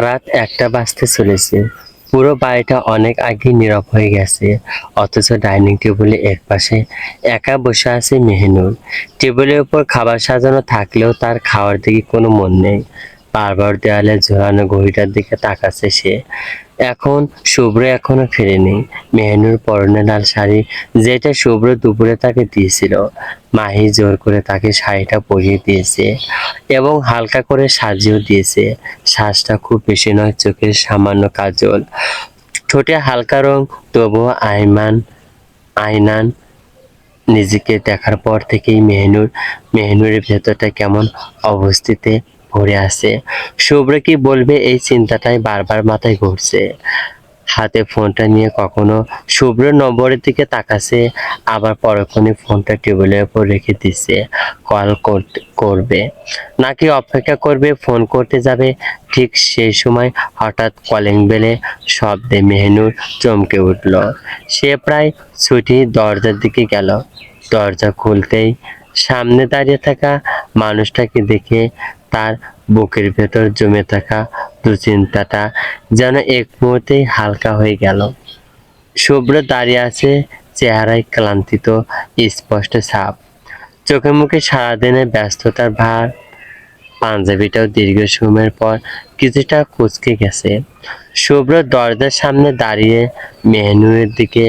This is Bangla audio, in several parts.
রাত ১টা বাজতে চলেছে। পুরো বাড়িটা অনেক আগেই নীরব হয়ে গেছে। অথচ ডাইনিং টেবিলে একপাশে একা বসে আছে মেহনুর। টেবিলের উপর খাবার সাজানো থাকলেও তার খাওয়ার দিকে কোনো মন নেই। বারবার দেয়ালে ঝোলানো ঘড়িটার দিকে তাকাচ্ছে সে। এখন শুভ্র এখনো ফেরেনি। মেহনুর পরনে লাল শাড়ি, যেটা শুভ্র দুপুরে তাকে দিয়েছিল। মাহি জোর করে তাকে শাড়িটা পরিয়ে দিয়েছে এবং হালকা করে সাজিয়েও দিয়েছে। সাজটা খুব বেশি নয়, চোখের সামান্য কাজল, ঠোঁটে হালকা রং। তবুও আয়নান নিজেকে দেখার পর থেকেই মেহনুরের ভেতরটা কেমন অবস্থিতে ভরে আছে। শুভ্র কি বলবে, এই চিন্তাটাই বারবার মাথায় ঘুরছে। হাতে ফোনটা নিয়ে কখনো শুভ্র নম্বরের দিকে তাকাচ্ছে, আবার পরক্ষণে ফোনটা টেবিলের উপর রেখে দিচ্ছে। করবে নাকি অপেক্ষা করবে, ফোন করতে যাবে। ঠিক সেই সময় হঠাৎ কলিং বেলে শব্দে মেহনুর চমকে উঠল। সে প্রায় ছুটি দরজার দিকে গেল। দরজা খুলতেই সামনে দাঁড়িয়ে থাকা মানুষটাকে দেখে তার বুকের ভেতর জমে থাকা দুশ্চিন্তাটা যেন এক মুহূর্তেই হালকা হয়ে গেল। শুভ্র দাঁড়িয়ে আছে, চেহারায় ক্লান্তিত স্পষ্ট ছাপ, চোখে মুখে সারাদিনের ব্যস্ততার ভার। পাঞ্জাবিটাও দীর্ঘ সময়ের পর কিছুটা কুঁচকে গেছে। শুভ্র দরজার সামনে দাঁড়িয়ে মেহনুরের দিকে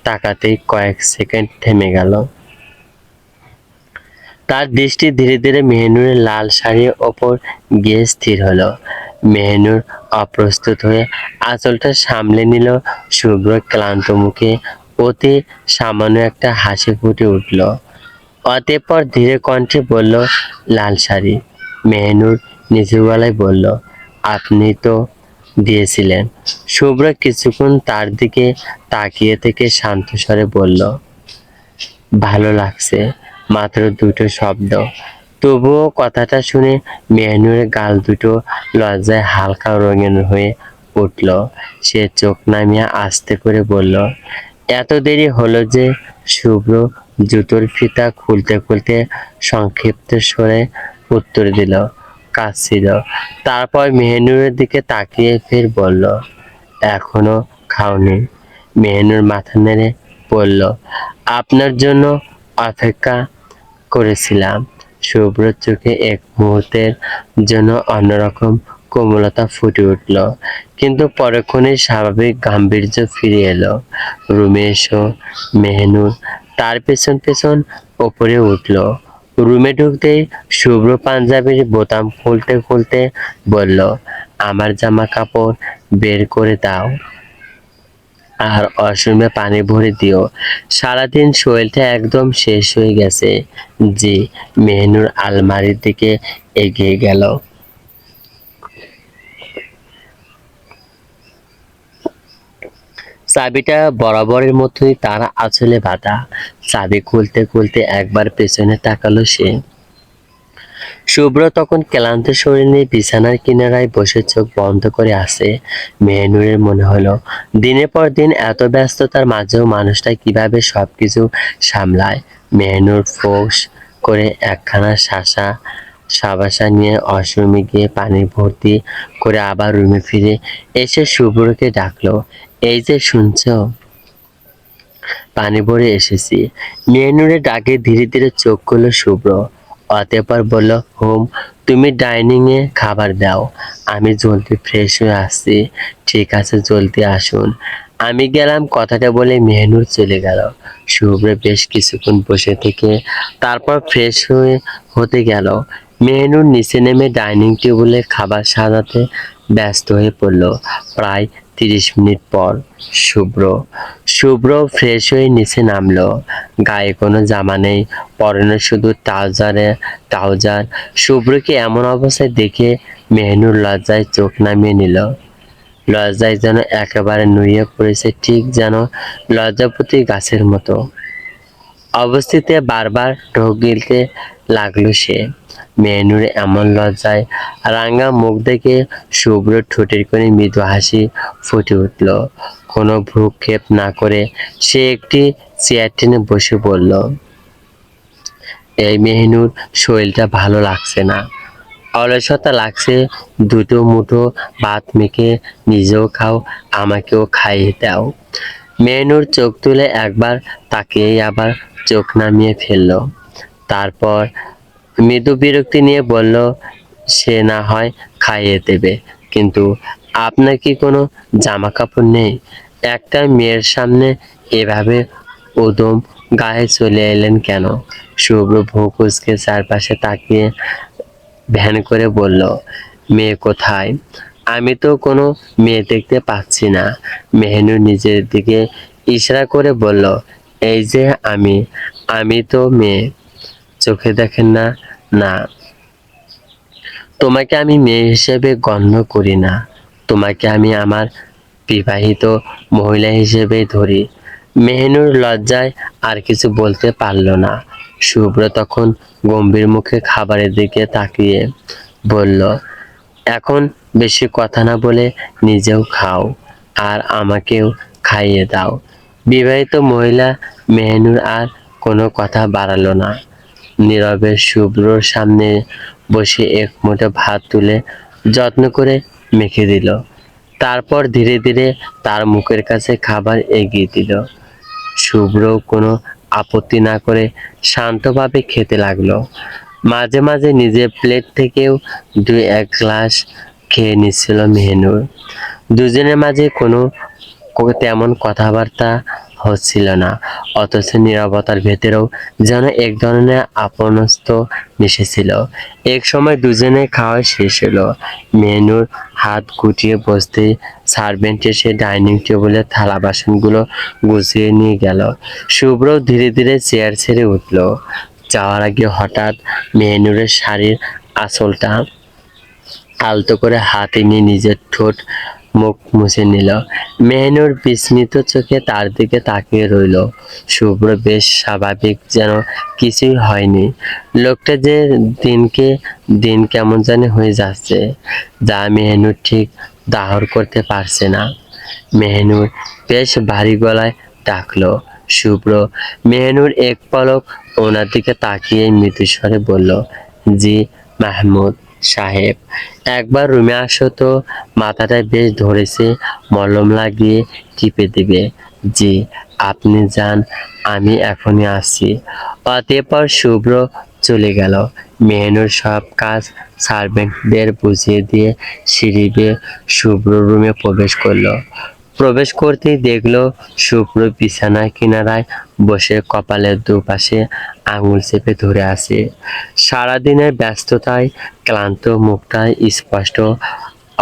তাকাতেই কয়েক সেকেন্ড থেমে গেল। তার দৃষ্টি ধীরে ধীরে মেহনুরের লাল শাড়ির ওপর গিয়ে স্থির হলো। মেহনুর অপ্রস্তুত হয়ে আঁচলটা সামলে নিল। শুভ্র ক্লান্ত মুখে অতি সামান্য একটা হাসি ফুটে উঠল। অতঃপর ধীরে কণ্ঠে বলল, লাল শাড়ি। মেহনুর নিচু গলায় বলল, আপনি তো দিয়েছিলেন। শুভ্র কিছুক্ষণ তার দিকে তাকিয়ে থেকে শান্ত স্বরে বলল, ভালো লাগছে। মাত্র দুটো শব্দ, তবুও কথাটা শুনে মেহনুরের গাল দুটো লজ্জায় হালকা রঙিন হয়ে উঠল। সে চোখ নামিয়ে আস্তে করে বলল, এত দেরি হলো যে? শুভ্র জুতোর ফিতা খুলতে খুলতে সংক্ষিপ্ত স্বরে উত্তর দিল, কাজ ছিল। তারপর মেহনুরের দিকে তাকিয়ে ফের বলল, এখনো খাওনি? মেহনুর মাথা নেড়ে বলল, আপনার জন্য অপেক্ষা করেছিলাম। শুভ্রর চোখে এক মুহূর্তের জন্য অন্যরকম কোমলতা ফুটে উঠল, কিন্তু পরক্ষণেই স্বাভাবিক গাম্ভীর্য ফিরে এলো। রুমে এসো। মেহনুর তার পেছন পেছন ওপরে উঠল। রুমে ঢুকতেই শুভ্র পাঞ্জাবির বোতাম খুলতে খুলতে বলল, আমার জামা কাপড় বের করে দাও আর ওয়াশরুমে পানি ভরে দিও। সারাদিন শরীরটা একদম শেষ হয়ে গেছে। জি। মেহনুর আলমারির দিকে এগিয়ে গেল। চাবিটা বরাবরের মতোই তার আঁচলে বাঁধা। চাবি খুলতে খুলতে একবার পেছনে তাকালো সে। শুভ্র তখন ক্লান্ত শরীর নিয়ে বিছানার কিনারায় বসে চোখ বন্ধ করে আছে। মেহনুরের মনে হলো, দিনের পর দিন এত ব্যস্ততার মাঝেও মানুষটা কিভাবে সবকিছু সামলায়। মেহনুর ফোঁস করে একখানা সাবাসা নিয়ে ওয়াশরুমে গিয়ে পানি ভর্তি করে আবার রুমে ফিরে এসে শুভ্রকে ডাকলো, এই যে শুনছো, পানি ভরে এসেছি। মেহনুরের ডাকে ধীরে ধীরে চোখ খুলল শুভ্র। অতঃপর বলল, হোম, তুমি ডাইনিং এ খাবার দাও, আমি জলদি ফ্রেশ হয়ে আসছি। ঠিক আছে, জলদি আসুন। আমি গেলাম। কথাটা বলে মেহনুর চলে গেল। শুভ্র বেশ কিছুক্ষণ বসে থেকে তারপর ফ্রেশ হতে গেল। মেহনুর নিচে নেমে ডাইনিং টেবিলে খাবার সাজাতে ব্যস্ত হয়ে পড়ল। প্রায় 30 মিনিট পর শুভ্র শুভ্র ফ্রেশ হয়ে নিচে নামলো। গায়ে কোনো জামা নেই, পরনে শুধু ট্রাউজার। শুভ্রকে এমন অবস্থায় দেখে মেহনুর লজ্জায় চোখ নামিয়ে নিল। লজ্জায় যেন একেবারে নুয়ে পড়েছে, ঠিক যেন লজ্জাপতি গাছের মতো অবস্থিতে বারবার ঢোক গিলতে লাগলো সে। মেহনুর এমন লজ্জায় রাঙা মুখ দেখে শুভ্র ঠোঁটের কোণে মৃদু হাসি ফুটে উঠল। কোনো ভ্রুক্ষেপ না করে সে একটি চেয়ার টেনে বসে বলল, এই মেহনুর, শরীরটা ভালো লাগছে না। অলসতা লাগছে, দুটো মুঠো ভাত মেখে নিজেও খাও, আমাকেও খাইয়ে দাও। মেহনুর চোখ তুলে একবার তাকিয়ে আবার চোখ নামিয়ে ফেলল। তারপর মৃদু বিরক্তি নিয়ে বলল, সে না হয় খাইয়ে দেবে, কিন্তু আপনার কি কোনো জামা কাপড় নেই? একটা মেয়ের সামনে এভাবে উদম গায়ে চলে এলেন কেন? শুভ্র ভ্রু কুঁচকে চারপাশে তাকিয়ে ভ্যান করে বলল, মেয়ে কোথায়? আমি তো কোনো মেয়ে দেখতে পাচ্ছি না। মেহনুর নিজের দিকে ইশারা করে বলল, এই যে আমি, আমি তো মেয়ে, চোখে দেখেন না? না, তোমাকে আমি মেয়ে হিসেবে গণ্য করি না, তোমাকে আমি আমার বিবাহিত মহিলা হিসেবেই ধরি। মেহনুর লজ্জায় আর কিছু বলতে পারল না। শুভ্র তখন গম্ভীর মুখে খাবারের দিকে তাকিয়ে বলল, এখন বেশি কথা না বলে নিজেও খাও আর আমাকেও খাইয়ে দাও। বিবাহিত মহিলা মেহনুর আর কোনো কথা বাড়ালো না। নীরবে শুভ্রর সামনে বসে এক মুঠো ভাত তুলে যত্ন করে মেখে দিল। তারপর ধীরে ধীরে তার মুখের কাছে খাবার এগিয়ে দিল। শুভ্রও কোনো আপত্তি না করে শান্তভাবে খেতে লাগলো। মাঝে মাঝে নিজের প্লেট থেকেও দুই এক গ্লাস খেয়ে নিচ্ছিল মেহনুর। দুজনের মাঝে কোনো তেমন কথাবার্তা হচ্ছিল না, অথচ নীরবতার ভেতরেও যেন এক ধরনের আপনত্ব মিশেছিল। এক সময় দুজনে খাওয়া শেষ হলো। মেনুর হাত গুটিয়ে বসতে সার্ভেন্ট এসে ডাইনিং টেবিলে থালা বাসনগুলো গুছিয়ে নিয়ে গেল। শুভ্র ধীরে ধীরে চেয়ার ছেড়ে উঠল। যাওয়ার আগে হঠাৎ মেহনুরের শাড়ির আঁচলটা আলতো করে হাতে নিয়ে নিজের ঠোঁট মুখ মুছে নিল। মেহনুর বিস্মিত চোখে তার দিকে তাকিয়ে রইল। শুভ্র বেশ স্বাভাবিক, যেন কিছুই হয়নি। লোকটা যে দিনকে দিন কেমন জানি হয়ে যাচ্ছে, যা মেহনুর ঠিক দাহর করতে পারছে না। মেহনুর বেশ ভারী গলায় ডাকলো, শুভ্র। মেহনুর এক পলক ওনার দিকে তাকিয়ে মৃদুস্বরে বলল, জি মাহমুদ সাহেব, একবার রুমে আসো তো, মাথাটায় বেশ ধরেছে, মলম লাগিয়ে টিপে দিবে। জি, আপনি যান, আমি এখনই আসছি। অতঃপর শুভ্র চলে গেল। মেহনুর সব কাজ সার্ভেন্টদের বুঝিয়ে দিয়ে সিঁড়ি বেয়ে শুভ্র রুমে প্রবেশ করলো। প্রবেশ করতেই দেখলো শুভ্র বিছানার কিনারায় বসে কপালের দুপাশে আঙুল চেপে ধরে আছে। সারাদিনের ব্যস্ততায় ক্লান্ত মুখটায় স্পষ্ট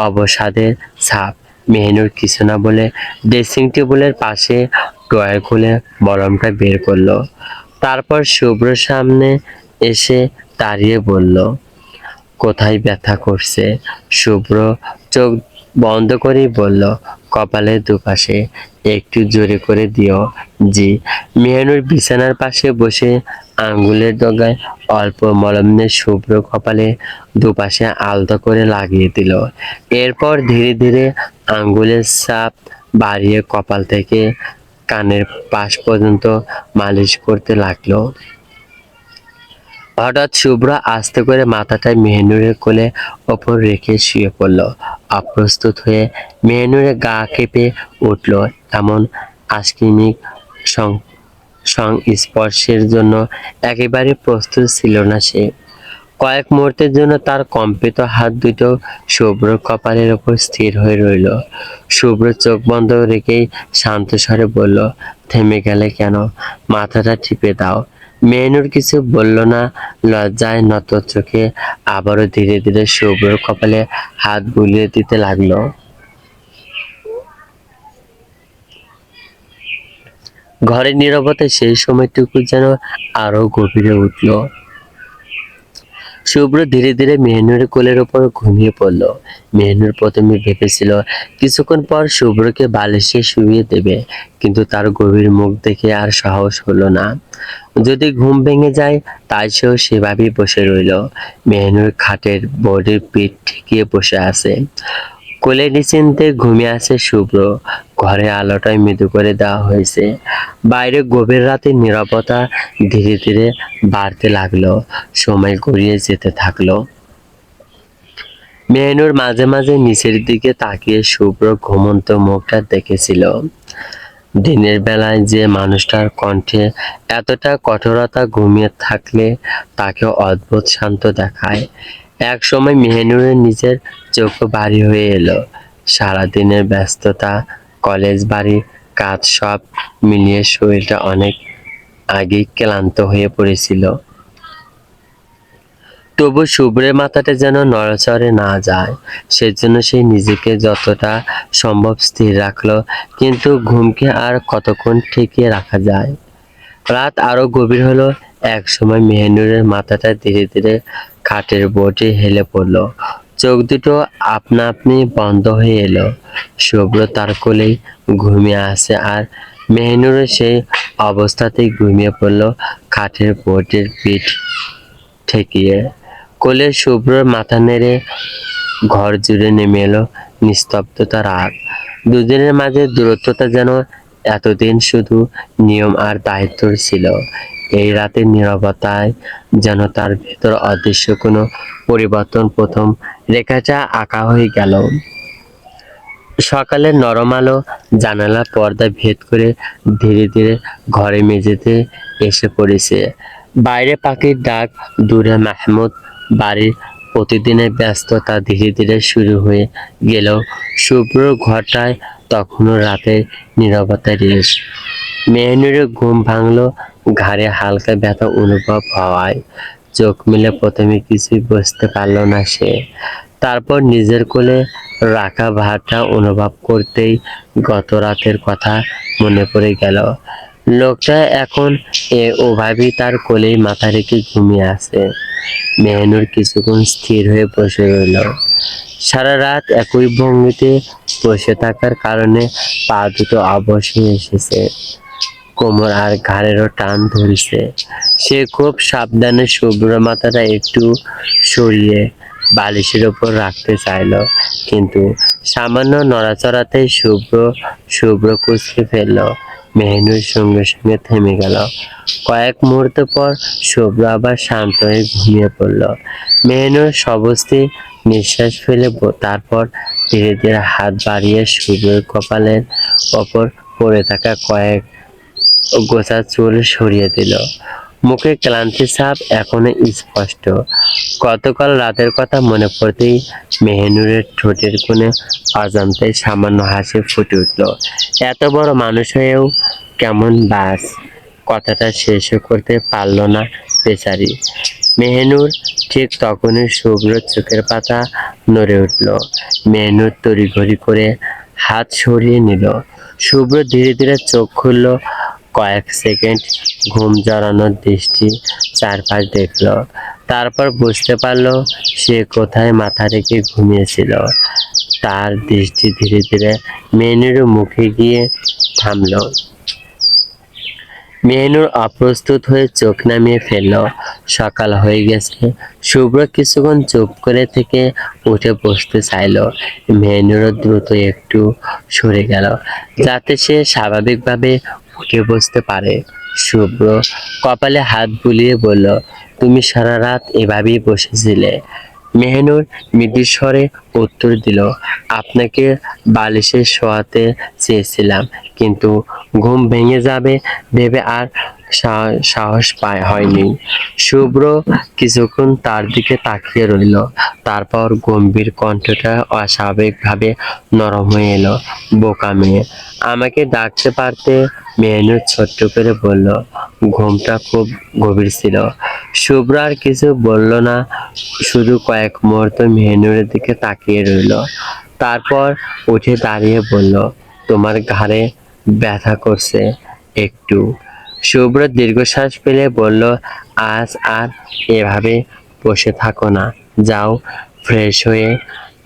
অবসাদের ছাপ। মেহনুর কিছু না বলে ড্রেসিং টেবিলের পাশে ড্রয়ার খুলে মলমটা বের করলো। তারপর শুভ্রর সামনে এসে দাঁড়িয়ে বলল, কোথায় ব্যথা করছে? শুভ্র চোখ বন্ধ করেই বলল, কপালের দুপাশে, একটু জোরে করে দিও। জি। মেহনুর বিছানার পাশে বসে আঙ্গুলের ডগায় অল্প মলম নিয়ে শুভ্র কপালে দুপাশে আলতো করে লাগিয়ে দিল। এরপর ধীরে ধীরে আঙ্গুলের চাপ বাড়িয়ে কপাল থেকে কানের পাশ পর্যন্ত মালিশ করতে লাগলো। হঠাৎ শুভ্র আস্তে করে মাথাটা মেহনুরের কোলে ওপর রেখে শুয়ে পড়ল। অপ্রস্তুত হয়ে মেহনুরের গা কেঁপে উঠল। এমন আকস্মিক সংস্পর্শের জন্য একেবারে প্রস্তুত ছিল না সে। কয়েক মুহূর্তের জন্য তার কম্পিত হাত দুটো শুভ্রর কপালের ওপর স্থির হয়ে রইল। শুভ্র চোখ বন্ধ রেখেই শান্ত স্বরে বলল, থেমে গেলে কেন? মাথাটা টিপে দাও। মেহনুর কিছু বলল না। লজ্জায় নত চোখে আবারও ধীরে ধীরে শুভ্রর কপালে হাত বুলিয়ে দিতে লাগলো। ঘরের নীরবতা সেই সময়টুকু যেন আরো গভীরে উঠল। শুভ্র ধীরে ধীরে মেহনুরের কোলের ওপর ঘুমিয়ে পড়ল। মেহনুর প্রথমে ভেবেছিল কিছুক্ষণ পর শুভ্রকে বালিশে শুইয়ে দেবে, কিন্তু তার গভীর মুখ দেখে আর সাহস হলো না। যদি ঘুম ভেঙে যায়, তাই সেও সেভাবেই বসে রইল। মেহনুর খাটের বডির পিঠ ঠেকিয়ে বসে আছে। কোলে নিশ্চিন্তে ঘুমিয়ে আছে শুভ্র। ঘরের আলোটা মৃদু করে দেওয়া হয়েছে। বাইরে গভীর রাতের নীরবতা ধীরে ধীরে বাড়তে লাগলো। সময় গড়িয়ে যেতে থাকলো। মেহনুর মাঝে মাঝে নিচের দিকে তাকিয়ে শুভ্র ঘুমন্ত মুখটা দেখেছিল। দিনের বেলায় যে মানুষটার কণ্ঠে এতটা কঠোরতা ঘুমিয়ে থাকলে তাকে অদ্ভুত শান্ত দেখায়। এক সময় মেহনুরের নিজের চোখ ভারী হয়ে এলো। সারাদিনের ব্যস্ততা, কলেজ, বাড়ির কাজ সব মিলিয়ে শরীরটা অনেক আগেই ক্লান্ত হয়ে পড়েছিল। তবু শুভ্রের মাথাটা যেন নড়াচড়ে না যায়, সেজন্য সে নিজেকে যতটা সম্ভব স্থির রাখলো। কিন্তু ঘুমকে আর কতক্ষণ ঠেকিয়ে রাখা যায়। রাত আরো গভীর হলো। এক সময় মেহনুরের মাথাটা ধীরে ধীরে খাটের বোর্ডে হেলে পড়লো। চোখ দুটো আপনা আপনি বন্ধ হয়ে এলো। শুভ্র তার কোলেই ঘুমিয়ে আছে, আর মেহনুরও সেই অবস্থাতেই ঘুমিয়ে পড়লো খাটের বোর্ডের পিঠ ঠেকিয়ে। কোলে শুভ্রর মাথা নেড়ে ঘর জুড়ে নেমে এলো নিস্তব্ধতা, রাত। দুজনের মাঝে দূরত্বটা যেন এতদিন শুধু নিয়ম আর দায়িত্বর ছিল। এই রাতের নীরবতায় যেন তার ভেতর অদৃশ্য কোনো পরিবর্তন প্রথম রেখাটা আঁকা হয়ে গেল। সকালের নরম আলো জানালার পর্দা ভেদ করে ধীরে ধীরে ঘরে মেঝেতে এসে পড়েছে। বাইরে পাখির ডাক, দূরে মাহমুদ, বাড়ির প্রতিদিনের ব্যস্ততা ধীরে ধীরে শুরু হয়ে গেল। শুভ্র ঘরটায় তখনও রাতের নীরবতার রেশ। মেহনুরের ঘুম ভাঙলো ঘাড়ে হালকা ব্যথা অনুভব হওয়ায়। চোখ মেলে প্রথমে কিছুই বুঝতে পারল না সে। তারপর নিজের কোলে রাখা ভারটা অনুভব করতেই গত রাতের কথা মনে পড়ে গেল। লোকটা এখন ওভাবেই তার কোলেই মাথা রেখে ঘুমিয়ে আছে। মেহনুর কিছুক্ষণ স্থির হয়ে বসে রইল। সারা রাত একই ভঙ্গিতে বসে থাকার কারণে পা দুটো অবশ হয়ে এসেছে, কোমর আর ঘাড়েরও টান ধরছে। সে খুব সাবধানে শুভ্র মাথাটা একটু সরিয়ে বালিশের ওপর রাখতে চাইল, কিন্তু সামান্য নড়াচড়াতেই শুভ্র কুঁচকে ফেলল। মেহনুর সঙ্গে সঙ্গে থেমে গেল। কয়েক মুহূর্ত পর শুভ্র আবার শান্ত হয়ে ঘুমিয়ে পড়ল। মেহনুর সবস্তি নিঃশ্বাস ফেলে তারপর ধীরে ধীরে হাত বাড়িয়ে শুভ্রের কপালের ওপর পড়ে থাকা কয়েক গোছা চুল সরিয়ে দিল। মুখে ক্লান্তির ছাপ এখনো স্পষ্ট। গতকাল রাতের কথা মনে পড়তেই মেহনুরের ঠোঁটের কোণে অজান্তেই সামান্য হাসি ফুটে উঠল। এত বড় মানুষ হয়েও কেমন বাস। কথাটা শেষ করতে পারল না বেচারি। মেহনুর ঠিক তখনই শুভ্র চোখের পাতা নড়ে উঠল। মেহনুর তড়িঘড়ি করে হাত সরিয়ে নিল। শুভ্র ধীরে ধীরে চোখ খুলল। কয়েক সেকেন্ড ঘুম জড়ানো দৃষ্টি চারপাশ দেখল, তারপর বুঝতে পারল সে কোথায় মাথা রেখে ঘুমিয়েছিল। তার দৃষ্টি ধীরে ধীরে মেহনুরের মুখে গিয়ে থামল। মেহনুর অপ্রস্তুত হয়ে চোখ নামিয়ে ফেলল। সকাল হয়ে গেছে। শুভ্র কিছুক্ষণ চুপ করে থেকে উঠে বসতে চাইল। মেহনুরও দ্রুত একটু সরে গেল, যাতে সে স্বাভাবিকভাবে উঠে বসতে পারে। শুভ্র কপালে হাত বুলিয়ে বলল, তুমি সারা রাত এভাবেই বসেছিলে? মেহনুর মৃদু স্বরে উত্তর দিল, আপনাকে বালিশে শোয়াতে চেয়েছিলাম, কিন্তু ঘুম ভেঙে যাবে ভেবে আর হয়নি। শুভ্র কিছুক্ষণ তার দিকে তাকিয়ে রইল, তারপর গম্ভীর কণ্ঠটা অস্বাভাবিকভাবে নরম হয়ে এলো। বোকা মেয়ে, আমাকে ডাকতে পারতে। মেহনুর ছোট্ট করে বলল, ঘুমটা খুব গভীর ছিল। শুভ্র আর কিছু বলল না, শুধু কয়েক মুহূর্ত মেহনুরের দিকে তাকিয়ে রইল। তারপর উঠে দাঁড়িয়ে বলল, তোমার ঘাড়ে ব্যথা করছে একটু? শুভ্র দীর্ঘশ্বাস ফেলে বলল, আজ আর এভাবে বসে থাকো না, যাও ফ্রেশ হয়ে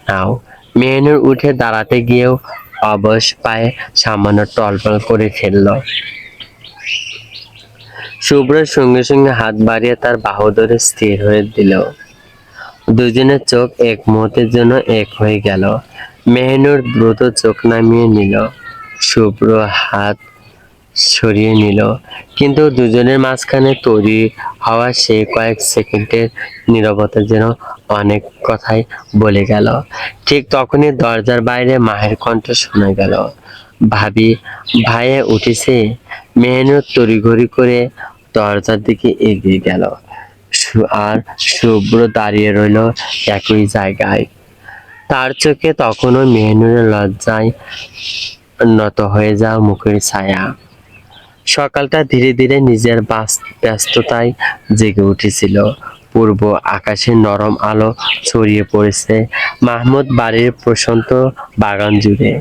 নাও। মেহনুর উঠে দাঁড়াতে গিয়েও অবশ পায়ে সামান্য টলমল করে ফেলল। শুভ্রের সঙ্গে সঙ্গে হাত বাড়িয়ে তার বাহু ধরে স্থির হয়ে দিল। দুজনের চোখ এক মুহূর্তের জন্য এক হয়ে গেল। মেহনুর দ্রুত চোখ নামিয়ে নিল। শুভ্র হাত সরিয়ে নিল, কিন্তু দুজনের মাঝখানে তৈরি হওয়া সেই কয়েক সেকেন্ডের নীরবতা যেন অনেক কথাই বলে গেল। ঠিক তখনই দরজার বাইরে মায়ের কণ্ঠ শোনা গেল, ভাবি, ভাইয়ে উঠেছে। মেহনুর তড়িঘড়ি করে দরজার দিকে এগিয়ে গেল, আর শুভ্র দাঁড়িয়ে রইল একই জায়গায়। তার চোখে তখনও মেহনুরের লজ্জায় নত হয়ে যাওয়া মুখের ছায়া। সকালটা ধীরে ধীরে নিজের ব্যস্ততায় জেগে উঠেছিল। পূর্ব আকাশে নরম আলো ছড়িয়ে পড়েছে মাহমুদ বাড়ির প্রশান্ত বাগান জুড়ে।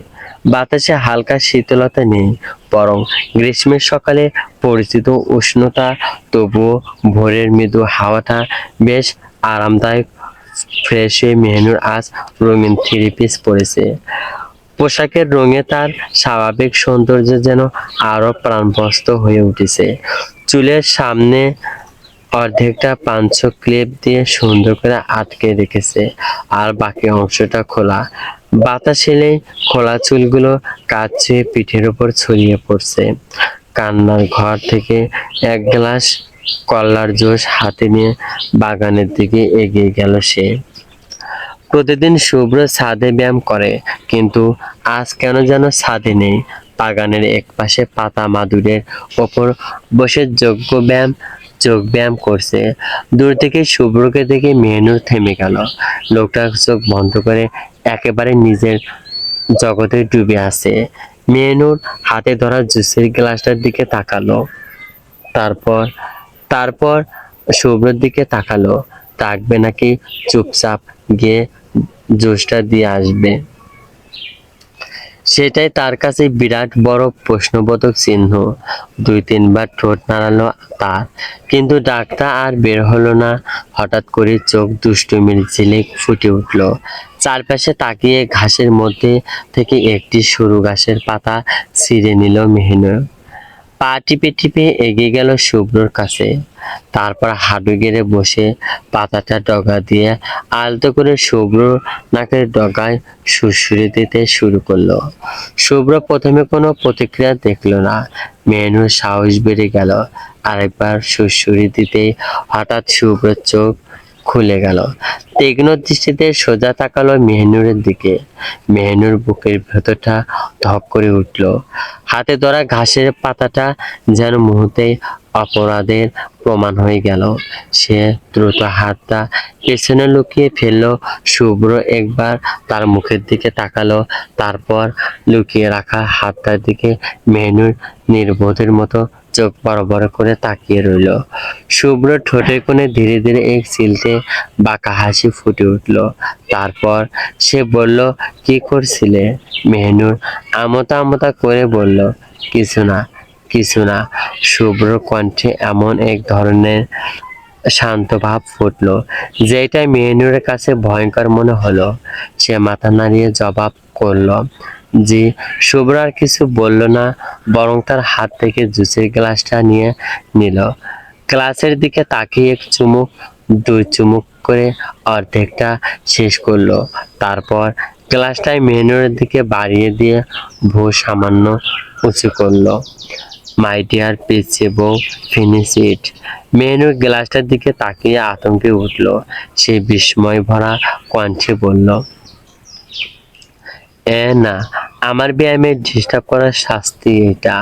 বাতাসে হালকা শীতলতা নেই, বরং গ্রীষ্মের সকালে পরিচিত উষ্ণতা। তবুও ভোরের মৃদু হাওয়াটা বেশ আরামদায়ক। ফ্রেশ হয়ে মেহনুর আজ রঙিন থ্রি পিস পরেছে। পোশাকের রঙে তার স্বাভাবিক সৌন্দর্য যেন আরো প্রাণবন্ত হয়ে উঠেছে। চুলের সামনে অর্ধেকটা পাঁচ ক্লিপ দিয়ে সুন্দর করে আটকে রেখেছে, আর বাকি অংশটা খোলা। বাতাস এলেই খোলা চুলগুলো কাঁধ ছুঁয়ে পিঠের উপর ছড়িয়ে পড়ছে। কান্নার ঘর থেকে এক গ্লাস কল্লার জুস হাতে নিয়ে বাগানের দিকে এগিয়ে গেল সে। প্রতিদিন শুভ্র ছাদে ব্যায়াম করে, কিন্তু আজ কেন যেন ছাদে নেই। বাগানের একপাশে পাতা মাদুরের ওপর বসে যোগ ব্যায়াম করছে। দূর থেকে শুভ্রকে দেখে মেহনুর থেমে গেল। লোকটা চোখ বন্ধ করে একেবারে নিজের জগতে ডুবে আছে। মেহনুর হাতে ধরা জুসের গ্লাসটার দিকে তাকালো, তারপর তারপর শুভ্রর দিকে তাকালো। ডাকবে নাকি চুপচাপ গিয়ে জুসটা দিয়ে আসবে, সেটাই তার কাছে বিরাট বড় প্রশ্নবোধক চিহ্ন। দুই তিনবার ঠোঁট নাড়ালো তার, কিন্তু ডাকটা আর বের হলো না। হঠাৎ করে চোখ দুষ্টুমির ঝিলিক ফুটে উঠল। চারপাশে তাকিয়ে ঘাসের মধ্যে থেকে একটি সরু ঘাসের পাতা ছিঁড়ে নিল মেহনুর। পা টিপে টিপে এগিয়ে গেল শুভ্রর কাছে, তারপর হাঁটু গেড়ে বসে পাতাটা ডগা দিয়ে আলতো করে শুভ্র নাকের ডগায় সুড়সুড়ি দিতে শুরু করলো। শুভ্র প্রথমে কোনো প্রতিক্রিয়া দেখলো না। মেহনুর সাহস বেড়ে গেল। আরেকবার সুড়সুড়ি দিতেই হঠাৎ শুভ্রর চোখ খুলে গেল। তীক্ষ্ণ দৃষ্টিতে সোজা তাকালো মেহনুরের দিকে। মেহনুর বুকের ভেতরটা ধক করে উঠল। হাতে ধরা ঘাসের পাতাটা যেন মুহূর্তেই অপরাধের প্রমাণ হয়ে গেল। সে দ্রুত হাতটা পেছনে লুকিয়ে ফেললো। শুভ্র একবার তার মুখের দিকে তাকালো, তারপর লুকিয়ে রাখা হাতটার দিকে। মেহনুর নির্বোধের মতো চোখ বড় বড় করে তাকিয়ে রইল। শুভ্র ঠোঁটের কোণে ধীরে ধীরে এক চিলতে বাঁকা হাসি ফুটে উঠল। তারপর সে বলল, কি করছিলে? মেহনুর আমতা আমতা করে বলল, কিছু না, কিছু না। শুভ্র কণ্ঠে এমন এক ধরনের শান্ত ভাব ফুটল, যেটা মেহনুরের কাছে ভয়ঙ্কর মনে হলো। সে মাথা নাড়িয়ে জবাব করল, জি। শুভ্র আর কিছু বলল না, বরং তার হাত থেকে জুসের গ্লাসটা নিয়ে নিল। গ্লাসের দিকে তাকিয়ে এক চুমুক, দুই চুমুক করে অর্ধেকটা শেষ করলো। তারপর গ্লাসটাই মেহনুরের দিকে বাড়িয়ে দিয়ে ভ্রু সামান্য উঁচু করলো। মাই ডিয়ার পিচ্চি বউ, ফিনিশ ইট। মেহনুর গ্লাসটার দিকে তাকিয়ে আতঙ্কে উঠল। সে বিস্ময় ভরা কণ্ঠে বলল, না, আমার ব্যায়ামে ডিস্টার্ব করার শাস্তি এটা।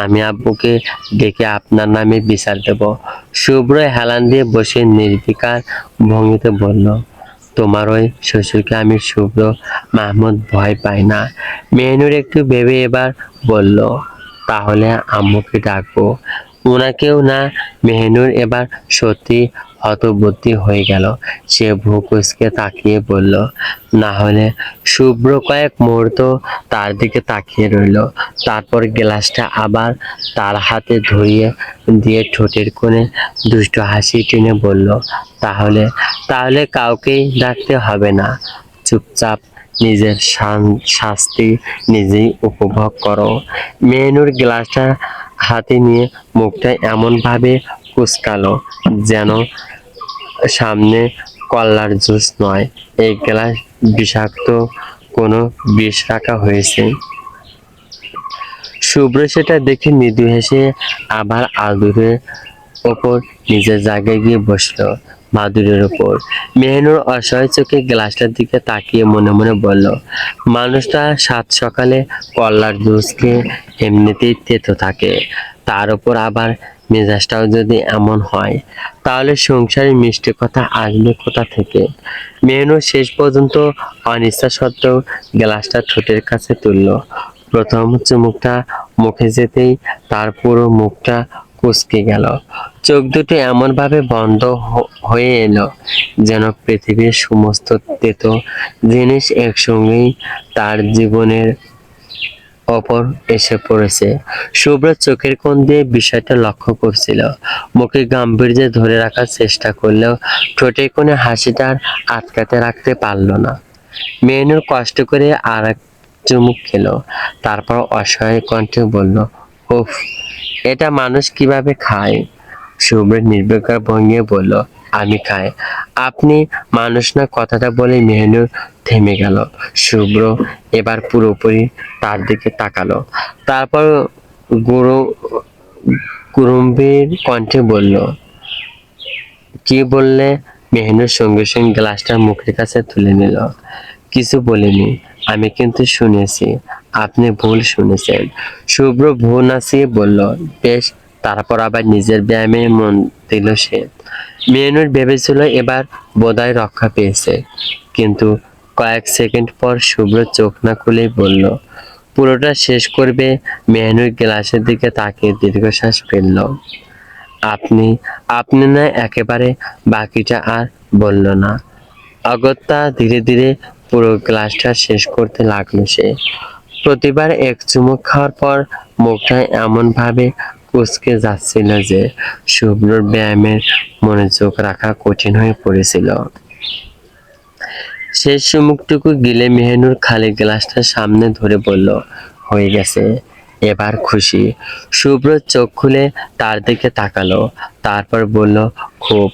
আমি আব্বুকে ডেকে আপনার নামে বিচার দেব। শুভ্র হেলান দিয়ে বসে নির্বিকার ভঙ্গিতে বলল, তোমার ওই শ্বশুরকে আমি শুভ্র মাহমুদ ভয় পাই না। মেহনুর একটু ভেবে এবার বলল, তাহলে আম্মুকে ডাকবো? ওনাকেও না? মেহনুর এবার সত্যি হতবুদ্ধি হয়ে গেল। সে ভ্রু কুঁচকে তাকিয়ে বলল, না হলে? শুভ্র কয়েক মুহূর্ত তার দিকে তাকিয়ে রইল, তারপর গ্লাসটা আবার তার হাতে ধরিয়ে দিয়ে ঠোঁটের কোণে দুষ্টু হাসি টেনে বলল, তাহলে তাহলে কাউকেই ডাকতে হবে না। চুপচাপ নিজের শাস্তি নিজেই উপভোগ করো। মেহনুর গ্লাসটা হাতে নিয়ে মুখটা এমনভাবে কুঁচকালো যেন সামনে কল্লার জুস নয়, এই গ্লাস বিষাক্ত কোনো বিষ রাখা হয়েছে। শুভ্র সেটা দেখে মৃদু হেসে আবার আদুরের ওপর নিজের জায়গায় গিয়ে বসলো, মাদুরের ওপর। মেহনুর অসহায় চোখে গ্লাসটার দিকে তাকিয়ে মনে মনে বলল, মানুষটা সাত সকালে কল্লার জুস খেয়ে এমনিতেই তেতো থাকে, তার উপর আবার মেজাজটাও যদি এমন হয়, তাহলে সংসারে মিষ্টি কথা আসবে কোথা থেকে? মেহনুর শেষ পর্যন্ত অনিচ্ছা সত্ত্বেও গ্লাসটা ঠোঁটের কাছে তুলল। প্রথম চুমুকটা মুখে যেতেই তার পুরো মুখটা কুঁচকে গেল। চোখ দুটো এমন ভাবে বন্ধ হয়ে এলো যেন পৃথিবীর সমস্ত তেতো জিনিস একসঙ্গেই তার জীবনের ওপর এসে পড়েছে। শুভ্র চোখের কোণ দিয়ে বিষয়টা লক্ষ্য করছিল, মুখে গাম্ভীর্যে ধরে রাখার চেষ্টা করলেও ঠোঁটের কোণে হাসিটা আর আটকাতে রাখতে পারল না। মেহনুর কষ্ট করে আর এক চুমুক খেলো, তারপর অসহায় কণ্ঠে বলল, উফ, এটা মানুষ কিভাবে খায়? শুভ্র নির্বিকার ভঙ্গিতে বলল, আমি খাই। আপনি মানুষ না? কথাটা বলে মেহনুর থেমে গেল। শুভ্র এবার পুরোপুরি তার দিকে তাকালো, তারপর গুরু গম্ভীর কণ্ঠে বলল, কি বললে? মেহনুর সঙ্গে সঙ্গে গ্লাসটা মুখের কাছে তুলে নিল। কিছু বলিনি, আমি কিন্তু শুনেছি। আপনি ভুল শুনেছেন। শুভ্র ভুল নাচিয়ে বলল, বেশ। তারপর আবার নিজের ব্যায়ামে মন দিল সে। মেহনুর ভেবেছিল এবার বোধহয় রক্ষা পেয়েছে, কিন্তু কয়েক সেকেন্ড পর শুভ্র চোখ না খুলেই বলল, পুরোটা শেষ করবে? মেহনুর গ্লাসের দিকে তাকিয়ে দীর্ঘশ্বাস ফেলল। আপনি আপনি না একেবারে? বাকিটা আর বলল না। অগত্যা ধীরে ধীরে পুরো গ্লাসটা শেষ করতে লাগলো সে। প্রতিবার এক চুমুক খাওয়ার পর মুখটা এমন ভাবে কুঁচকে যাচ্ছিল যে শুভ্রর ব্যায়ামের মনোযোগ রাখা কঠিন হয়ে পড়েছিল। শেষ চুমুকটুকু গিলে মেহনুর খালি গ্লাসটা সামনে ধরে বলল, হয়ে গেছে, এবার খুশি? শুভ্র চোখ খুলে তার দিকে তাকালো, তারপর বলল, খুব।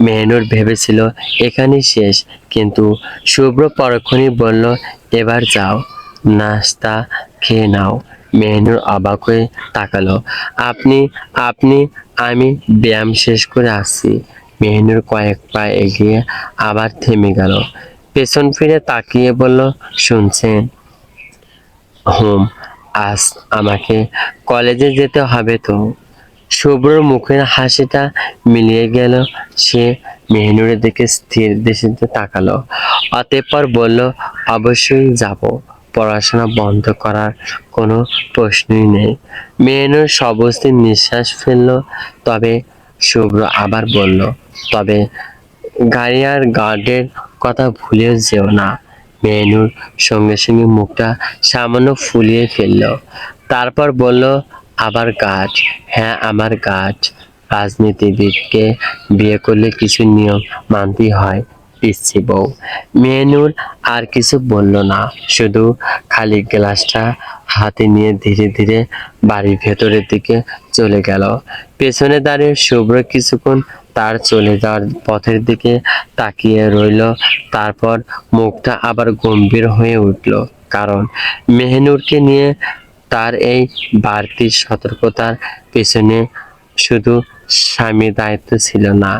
মেহনুর ভেবেছিল এখানেই শেষ, কিন্তু শুভ্র পরক্ষণেই বলল, এবার যাও, নাস্তা খেয়ে নাও। মেহনুর অবাক হয়ে তাকালো, আপনি আপনি আমি ব্যায়াম শেষ করে আসছি। মেহনুর কয়েক পা এগিয়ে আবার থেমে গেল, পেছন ফিরে তাকিয়ে বলল, শুনছেন? হুম। আজ আমাকে কলেজে যেতে হবে তো? শুভ্রর মুখের হাসিটা মিলিয়ে গেল। সে মেহনুরের দিকে স্থির দৃষ্টিতে তাকালো, অতঃপর বলল, অবশ্যই যাব। পড়াশোনা বন্ধ করার কোনো প্রশ্নই নেই। মেহনুর সবস্থির নিঃশ্বাস ফেলল। তবে শুভ্র আবার বলল, তবে গাড়ি আর গার্ডের কথা ভুলেও যেও না। মেহনুর সঙ্গে সঙ্গে মুখটা সামান্য ফুলিয়ে ফেলল, তারপর বলল, আবার গার্ড? হ্যাঁ, আমার গার্ড। রাজনীতিবিদকে বিয়ে করলে কিছু নিয়ম মানতেই হয়, পিচ্চি বউ। মেহনুর আর কিছু বলল না, শুধু খালি গ্লাসটা হাতে নিয়ে ধীরে ধীরে বাড়ির ভেতরের দিকে চলে গেল। পেছনে দাঁড়িয়ে শুভ্র কিছুক্ষণ তার চলে যাওয়ার পথের দিকে তাকিয়ে রইল, তারপর মুখটা আবার গম্ভীর হয়ে উঠল, কারণ মেহনুরকে নিয়ে তার এই বাড়তি সতর্কতার পেছনে শুধু স্বামীর দায়িত্ব ছিল না।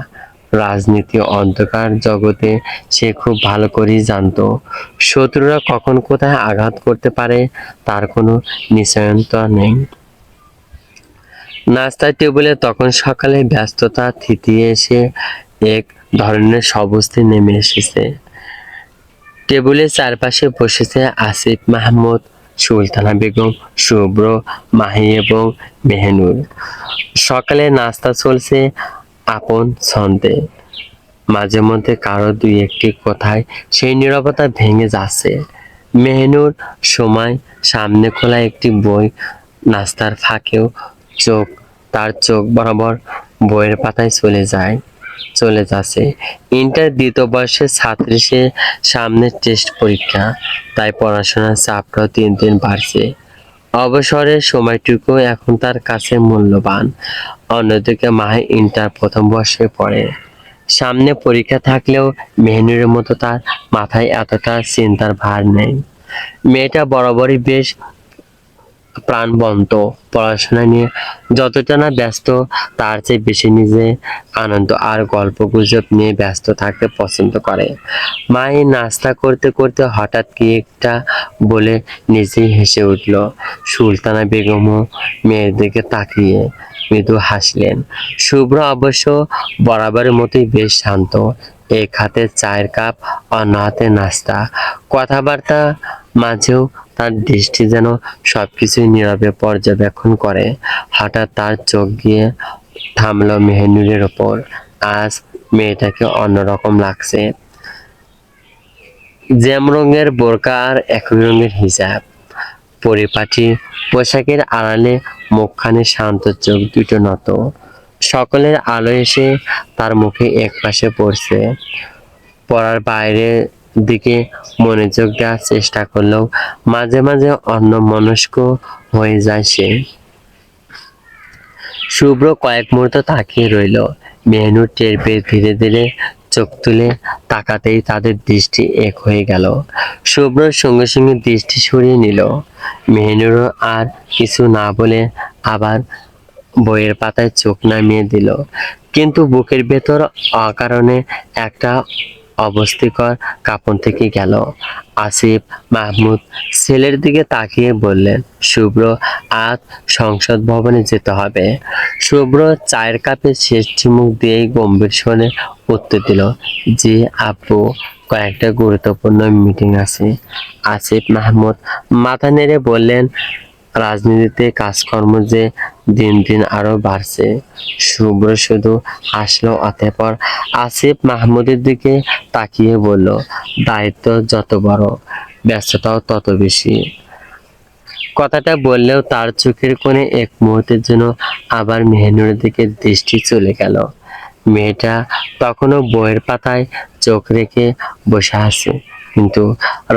রাজনীতি অন্ধকার জগতে সে খুব ভালো করেই জানতো, শত্রুরা কখন কোথায় আঘাত করতে পারে তার কোনো নিশ্চয়তা নেই। নাস্তার টেবিলে তখন সকালে ব্যস্ততা থিতিয়ে এসে এক ধরনের স্বস্তি নেমে এসেছে। টেবিলের চারপাশে বসেছে আসিফ মাহমুদ, সুলতানা বেগম, শুভ্র, মাহি এবং মেহনুর। সকালে নাস্তা চলছে আপন ছন্দে, মাঝে মধ্যে কারো দুই একটি কথায় সেই নীরবতা ভেঙে যাচ্ছে। মেহনুর সময় সামনে খোলা একটি বই, নাস্তার ফাঁকেও তার চোখ বরাবর বইয়ের পাতায় চলে যাচ্ছে। ইন্টার দ্বিতীয় বর্ষের ছাত্রী সে, সামনে টেস্ট পরীক্ষা, তাই পড়াশোনার চাপটাও দিন দিন বাড়ছে। অবসরের সময়টুকু এখন তার কাছে মূল্যবান। অন্যদিকে মাহি ইন্টার প্রথম বর্ষে পড়ে। সামনে পরীক্ষা থাকলেও মেহনুরের মতো তার মাথায় এতটা চিন্তার ভার নেই। মেয়েটা বরাবরই বেশ প্রাণবন্ত। পড়াশোনা নিয়ে যতটা না ব্যস্ত, তার চেয়ে বেশি নিজে আনন্দ আর গল্পগুজব নিয়ে ব্যস্ত থাকতে পছন্দ করে। মাই নাস্তা করতে করতে হঠাৎ কি একটা বলে নিজেই হেসে উঠল। সুলতানা বেগমও মেয়ের দিকে তাকিয়ে মৃদু হাসলেন। শুভ্র অবশ্য বরাবরের মতোই বেশ শান্ত। এক হাতে চায়ের কাপ, অন্য হাতে নাস্তা। কথাবার্তা মাঝেও তার দৃষ্টি যেন সবকিছুই নীরবে পর্যবেক্ষণ করে। হঠাৎ তার চোখ গিয়ে থামলো মেহেনুরের ওপর। আজ মেয়েটাকে অন্যরকম লাগছে। জ্যাম রঙের বোরকা আর একই রঙের হিজাব, পরিপাটি পোশাকের আড়ালে মুখখানি শান্ত, চোখ দুটো নত। সকলের আলো এসে তার মুখে একপাশে পড়ছে। পড়ার বাইরের দিকে মনোযোগ দেওয়ার চেষ্টা করলেও মাঝে মাঝে অন্যমনস্ক হয়ে যায় সে। শুভ্র কয়েক মুহূর্ত তাকিয়ে রইল। মেহনুর টের পেয়ে ধীরে ধীরে চোখ তুলে তাকাতেই তাদের দৃষ্টি এক হয়ে গেল। শুভ্রর সঙ্গে সঙ্গে দৃষ্টি সরিয়ে নিল। মেহনুরও আর কিছু না বলে আবার বইয়ের পাতায় চোখ নামিয়ে দিল। কিন্তু বুকের ভেতর অকারণে একটা অবস্থিকর কাঁপন থেকে গেল। আসিফ মাহমুদ ছেলের দিকে তাকিয়ে বললেন, শুভ্র, আজ সংসদ ভবনে যেতে হবে। শুভ্র চায়ের কাপে শেষ চুমুক দিয়েই গম্ভীর স্বরে উত্তর দিল, জি আব্বু, কয়েকটা গুরুত্বপূর্ণ মিটিং আছে। আসিফ মাহমুদ মাথা নেড়ে বললেন, রাজনীতিতে কাজকর্ম যে দিন দিন আরো বাড়ছে। শুভ্র শুধু হাসলো। অতঃপর আসিফ মাহমুদের দিকে তাকিয়ে বলল, দায়িত্ব যত বড়, ব্যস্ততাও তত বেশি। কথাটা বললেও তার চোখের কোণে এক মুহূর্তের জন্য আবার মেহনুরের দিকে দৃষ্টি চলে গেল। মেয়েটা তখনও বইয়ের পাতায় চোখ রেখে বসে আছে, কিন্তু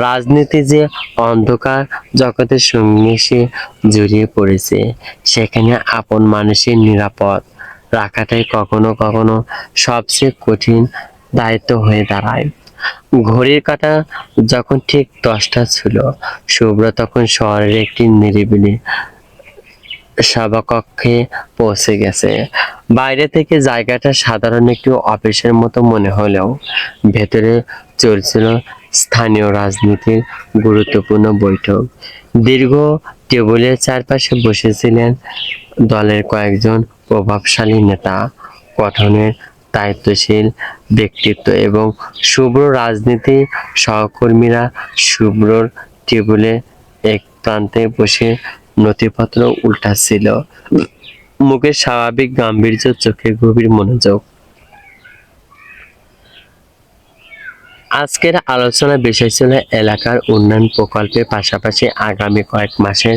রাজনীতি যে অন্ধকার জগতের সঙ্গে সে জড়িয়ে পড়েছে, সেখানে আপন মানুষের নিরাপদ রাখাটাই কখনো কখনো সবচেয়ে কঠিন দায়িত্ব হয়ে দাঁড়ায়। ঘড়ির কাঁটা যখন ঠিক 10টা ছিল, শুভ্র তখন শহরের একটি নিরিবিলি সভাকক্ষে পৌঁছে গেছে। বাইরে থেকে জায়গাটা সাধারণ একটি অফিসের মতো মনে হলেও ভেতরে চলছিল স্থানীয় রাজনীতির গুরুত্বপূর্ণ বৈঠক। দীর্ঘ টেবিলের চারপাশে বসেছিলেন দলের কয়েকজন প্রভাবশালী নেতা, গঠনের দায়িত্বশীল ব্যক্তিত্ব এবং শুভ্র রাজনীতি সহকর্মীরা। শুভ্রর টেবিলে এক প্রান্তে বসে নথিপত্র উল্টাচ্ছিল, মুখে স্বাভাবিক গাম্ভীর্য, চোখে গভীর মনোযোগ। আজকের আলোচনার বিষয় ছিল এলাকার উন্নয়ন প্রকল্পের পাশাপাশি আগামী কয়েক মাসের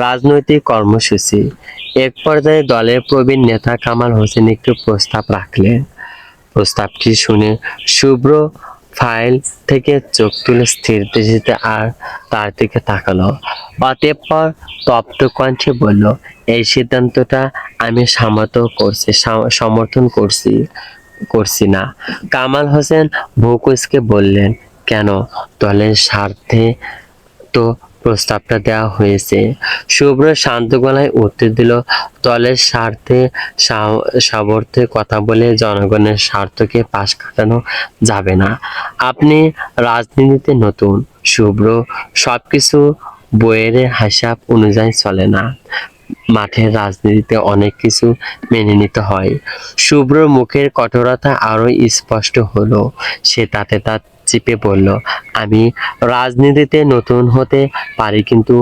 রাজনৈতিক কর্মসূচি। এক পর্যায়ে দলের প্রবীণ নেতা কামাল হোসেন একটু প্রস্তাব রাখলেন। প্রস্তাবটি শুনে শুভ্র ফাইল থেকে চোখ তুলে স্থির দৃষ্টিতে আর তার দিকে তাকালো। অতঃপর তপ্ত কণ্ঠে বলল, এই সিদ্ধান্তটা আমি সমর্থন করছি না। কামাল হোসেন ভ্রু কুঁচকে বললেন, কেন? দলের স্বার্থে তো প্রস্তাবটা দেওয়া হয়েছে। শুভ্র শান্ত গলায় উত্তর দিল, দলের স্বার্থে সামর্থ্যে কথা বলে জনগণের স্বার্থকে পাশ কাটানো যাবে না। আপনি রাজনীতিতে নতুন, শুভ্র, সবকিছু বইয়ের হিসাব অনুযায়ী চলে না। মাঠের রাজনীতিতে অনেক কিছু মেনে নিতে হয়। শুভ্রর মুখের কঠোরতা আরো স্পষ্ট হলো। সে তাতে তা চেপে বলল, আমি রাজনীতিতে নতুন হতে পারি, কিন্তু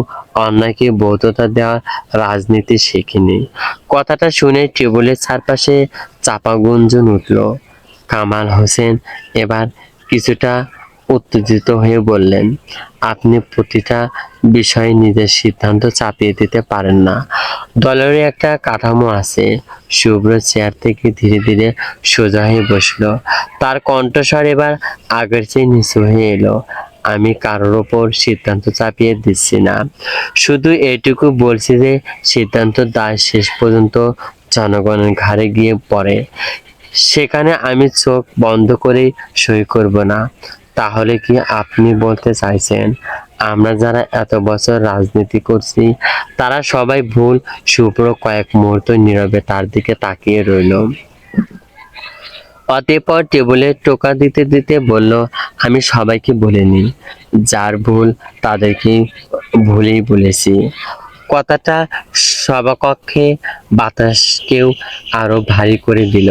অন্যকে বৈধতা দেওয়ার রাজনীতি শিখিনি। কথাটা শুনে টেবিলের চারপাশে চাপা গুঞ্জন উঠল। কামাল হোসেন এবার কিছুটা উত্তেজিত হয়ে বললেন, আপনি প্রতিটা বিষয়ে নিজের সিদ্ধান্ত চাপিয়ে দিতে পারেন না। দলের একটা কাঠামো আছে। শুভ্র চেয়ার থেকে ধীরে ধীরে সোজা হয়ে বসলো। তার কণ্ঠস্বর এবার আগের চেয়ে নিচু হয়ে এলো। আমি কারোর ওপর সিদ্ধান্ত চাপিয়ে দিচ্ছি না, শুধু এটুকু বলছি যে সিদ্ধান্তের দায় শেষ পর্যন্ত জনগণের ঘাড়ে গিয়ে পড়ে। সেখানে আমি চোখ বন্ধ করে সই করব না। তাহলে কি আপনি বলতে চাইছেন আমরা যারা এত বছর রাজনীতি করছি তারা সবাই ভুল। শুভ্র কয়েক মুহূর্ত নীরবে তার দিকে তাকিয়ে রইল। অতঃপর টেবিলে টোকা দিতে দিতে বলল, আমি সবাইকে বলিনি, যার ভুল তাদেরকে ভুলই বলেছি। কথাটা সভাকক্ষে বাতাসকেও আরো ভারী করে দিল।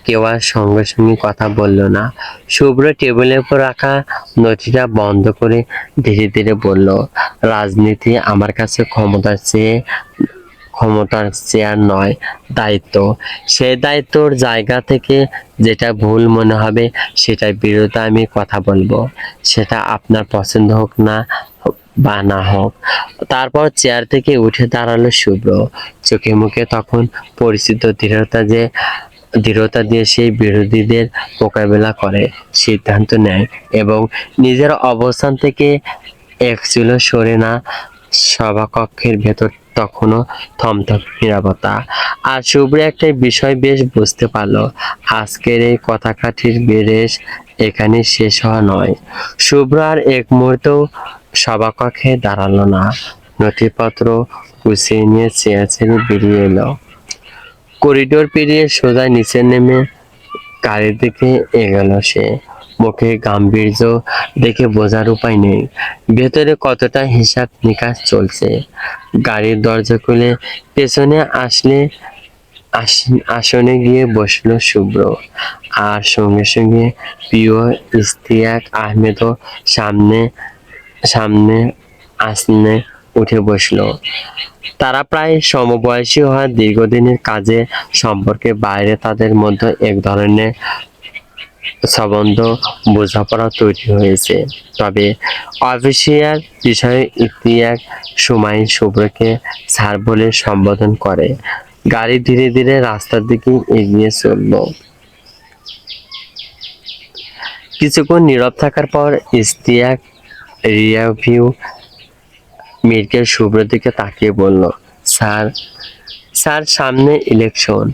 কেউ আর সঙ্গে সঙ্গে কথা বলল না। শুভ্র টেবিলের উপর রাখা নথিটা বন্ধ করে ধীরে ধীরে বলল, রাজনীতি আমার কাছে ক্ষমতার চেয়ার নয়, দায়িত্ব। সেই দায়িত্বর জায়গা থেকে যেটা ভুল মনে হবে সেটার বিরুদ্ধে আমি কথা বলবো, সেটা আপনার পছন্দ হোক না বা না হোক। তারপর চেয়ার থেকে উঠে দাঁড়ালো শুভ্র। চোখে মুখে তখন পরিচিত দৃঢ়তা দিয়ে সেই বিরোধীদের মোকাবেলা করে, সিদ্ধান্ত নেয় এবং নিজের অবস্থান থেকে এক চুলো সরে না। সভাকক্ষের ভেতর তখনও থমথম নীরবতা। আর শুভ্র একটা বিষয় বেশ বুঝতে পারলো, আজকের এই কথাকাঠির বেরেস এখানে শেষ হওয়া নয়। শুভ্র আর এক মুহূর্তেও সভাকক্ষে দাঁড়ালো না, নথিপত্র গুছিয়ে নিয়ে চেয়ার ছেড়ে বেরিয়ে এলো। করিডোর পেরিয়ে সোজা নিচে নেমে গাড়ির দিকে এগোলো সে। মুখে গাম্ভীর্য দেখে বোঝার উপায় নেই ভেতরে কতটা হিসাব নিকাশ চলছে। গাড়ির দরজা খুলে পেছনে আসনে গিয়ে বসলো শুভ্র। আর সঙ্গে সঙ্গে প্রিয় ইশতিয়াক আহমেদও সামনে সামনে আসনে উঠে বসলো। তারা প্রায় সমবয়সী হওয়া, দীর্ঘদিনের কাজে সম্পর্কের বাইরে তাদের মধ্যে এক ধরনের সম্বন্ধ বোঝাপড়া তৈরি হয়েছে। তবে অফিসিয়াল বিষয়ে ইশতিয়াক সময় শুভ্রকে স্যার বলে সম্বোধন করে। গাড়ি ধীরে ধীরে রাস্তার দিকে এগিয়ে চলল। কিছুক্ষণ নীরব থাকার পর ইশতিয়াক রিয়ারভিউ মিরকে শুভ্রের দিকে তাকিয়ে বলল, স্যার স্যার সামনে ইলেকশন,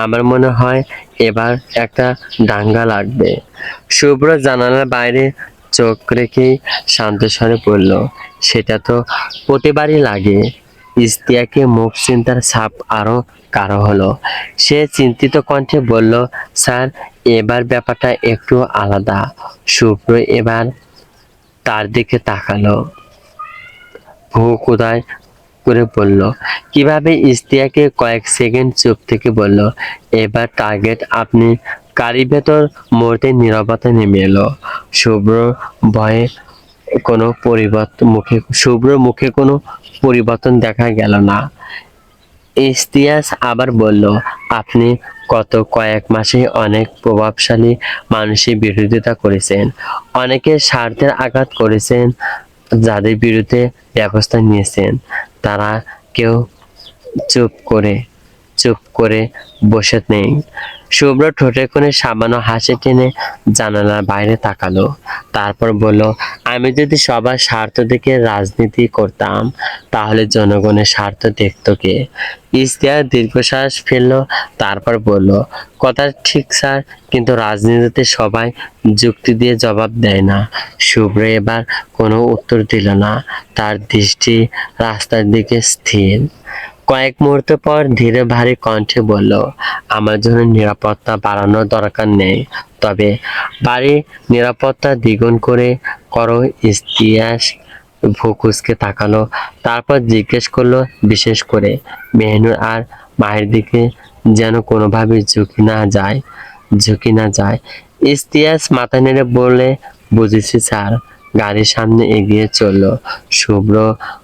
আমার মনে হয় এবার একটা দাঙ্গা লাগবে। শুভ্র জানালার বাইরে চোখ রেখেই শান্ত স্বরে বলল, সেটা তো প্রতিবারই লাগে। ইশতিয়াকের মুখ চিন্তার ছাপ আরো গাঢ় হলো। সে চিন্তিত কণ্ঠে বলল, স্যার এবার ব্যাপারটা একটু আলাদা। শুভ্র এবার তার দিকে তাকালো, ভ্রু কোদায় করে বলল, কিভাবে? ইশতিয়াকে কয়েক সেকেন্ড চুপ থেকে বলল, এবার টার্গেট আপনি। গাড়ির ভেতর মুহূর্তে নীরবতা নেমে এলো। শুভ্র ভয়ে শুভ্র মুখে কোনো পরিবর্তন দেখা গেল না। ইশতিয়াক আবার বলল, আপনি গত কয়েক মাসে অনেক প্রভাবশালী মানুষের বিরোধিতা করেছেন, অনেকের স্বার্থের আঘাত করেছেন। যাদের বিরুদ্ধে ব্যবস্থা নিয়েছেন তারা কেউ চুপ করে বসে নেই। শুভ্র ঠোঁটের কোণে সামান্য হাসি টেনে জানালার বাইরে তাকালো। তারপর বলল, আমি যদি সবার স্বার্থ দেখে রাজনীতি করতাম তাহলে জনগণের স্বার্থ দেখতো কে? ইশতিয়াক দীর্ঘশ্বাস ফেলল, তারপর বলল, কথা ঠিক স্যার, কিন্তু রাজনীতিতে সবাই যুক্তি দিয়ে জবাব দেয় না। শুভ্র এবার কোনো উত্তর দিল না, তার দৃষ্টি রাস্তার দিকে স্থির। কয়েক মুহূর্ত পর ধীরে ভারী কণ্ঠে বলল, আমার জন্য নিরাপত্তা বাড়ানোর দরকার নেই, তবে বাড়ির নিরাপত্তা দ্বিগুণ করো। ইশতিয়াক ভ্রু কুঁচকে তাকালো, তারপর জিজ্ঞেস করলো, বিশেষ করে মেহনুর আর মায়ের দিকে যেন কোনোভাবে ঝুঁকি না যায়। ইশতিয়াক মাথা নেড়ে বলে, বুঝেছি স্যার। গাড়ির সামনে এগিয়ে চলল। শুভ্র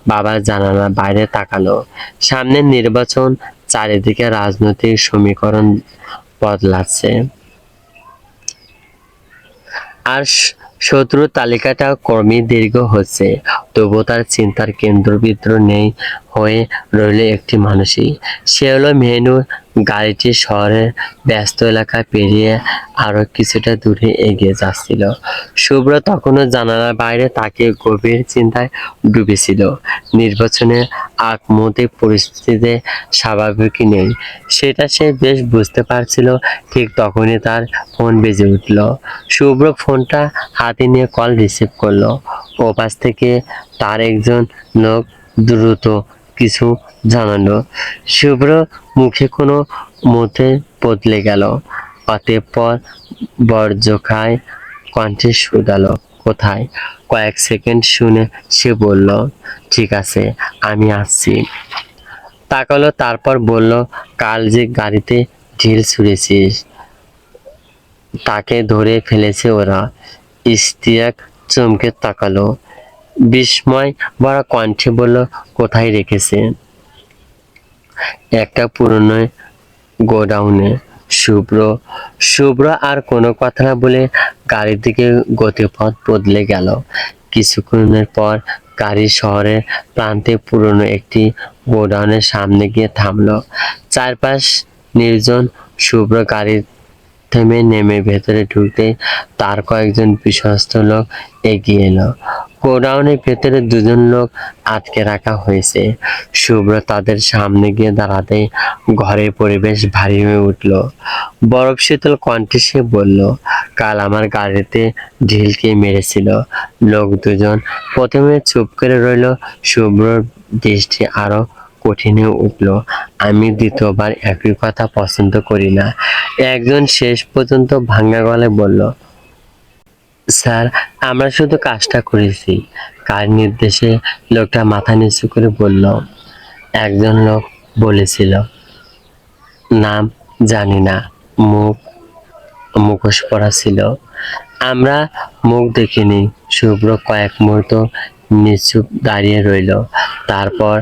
বাবার জানালার বাইরে তাকালো। সামনে নির্বাচন, চারিদিকে রাজনৈতিক সমীকরণ বদলাচ্ছে। আর শত্রুর তালিকাটা ক্রমেই দীর্ঘ হচ্ছে। তবুও তার চিন্তার কেন্দ্রবিন্দু নেই হয়ে রইল একটি মানুষই, সে হলো মেহনুর। গাড়িটি শহরের ব্যস্ত এলাকা পেরিয়ে আরো কিছুটা দূরে এগিয়ে যাচ্ছিল। শুভ্র তখনও জানালার বাইরে তাকিয়ে গভীর চিন্তায় ডুবেছিল। নির্বাচনের আগ মুহূর্তে পরিস্থিতিতে স্বাভাবিক নেই, সেটা সে বেশ বুঝতে পারছিল। ঠিক তখনই তার ফোন বেজে উঠল। শুভ্র ফোনটা হাতে নিয়ে কল রিসিভ করলো। ওপাশ থেকে তার একজন লোক দ্রুত কিছু জানালো। শুভ্র মুখে কোনো মুহূর্তে বদলে গেল। অতঃপর বজ্রখায় কণ্ঠে শুধালো, কোথায়? কয়েক সেকেন্ড শুনে সে বলল, ঠিক আছে, আমি আসছি। তাকালো, তারপর বলল, কাল যে গাড়িতে ঢিল ছুঁড়েছিস তাকে ধরে ফেলেছে ওরা। ইশতিয়াক চমকে তাকালো, বিস্ময় ভরা কণ্ঠে বলল, কোথায় রেখেছে? একটা পুরনো গোডাউনে। শুভ্র শুভ্র আর কোনো কথা না বলে গাড়ির দিকে গতিপথ বদলে গেল। কিছুক্ষণের পর গাড়ি শহরের প্রান্তে পুরনো একটি গোডাউনের সামনে গিয়ে থামলো। চারপাশ নির্জন। শুভ্র গাড়ি থেমে নেমে ভেতরে ঢুকতেই তার কয়েকজন বিশ্বস্ত লোক এগিয়ে এলো। গোডাউনের ভেতরে দুজন লোক আটকে রাখা হয়েছে। শুভ্র তাদের সামনে গিয়ে দাঁড়াতেই ঘরের পরিবেশ ভারী হয়ে উঠল। বরফ শীতল কণ্ঠে সে বলল, কাল আমার গাড়িতে ঢিল কে মেরেছিল? লোক দুজন প্রথমে চুপ করে রইল। শুভ্রর দৃষ্টি আরো কঠিন হয়ে উঠল। আমি দ্বিতীয়বার একই কথা পছন্দ করি না। একজন শেষ পর্যন্ত ভাঙা গলায় বলল, স্যার, আমরা শুধু কাজটা করেছি। কার নির্দেশে? লোকটা মাথা নিচু করে বলল। একজন লোক বলেছিল, নাম জানি না, মুখ মুখোশ পরা ছিল। আমরা মুখ দেখিনি। শুভ্র কয়েক মুহূর্ত নিশ্চুপ দাঁড়িয়ে রইল, তারপর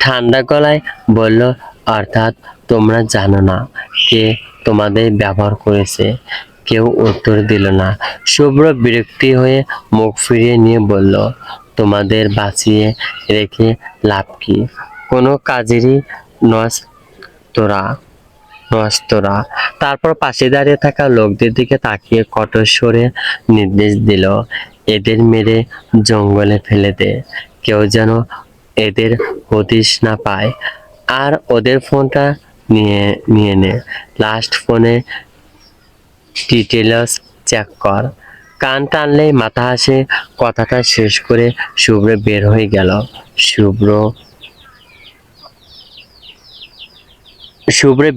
ঠান্ডা গলায় বলল, অর্থাৎ তোমরা জানো না কে তোমাদের ব্যবহার করেছে? কেউ উত্তর দিল না। শুভ্র বিরক্তি হয়ে মুখ ফিরিয়ে নিয়ে বলল, তোমাদের বাঁচিয়ে রেখে লাভ কি? কোনো কাজেরই নস তোরা নস্তরা। তারপর পাশে দাঁড়িয়ে থাকা লোকদের দিকে তাকিয়ে কঠোর স্বরে নির্দেশ দিল, এদের মেরে জঙ্গলে ফেলে দে, কেউ যেন এদের হদিশ না পায়। আর ওদের ফোনটা নিয়ে নিয়ে নে, লাস্ট ফোনে ডিটেলস চেক কর। কান টানলেই মাথা আসে। কথাটা শেষ করে শুভ্র বের হয়ে গেল। শুভ্র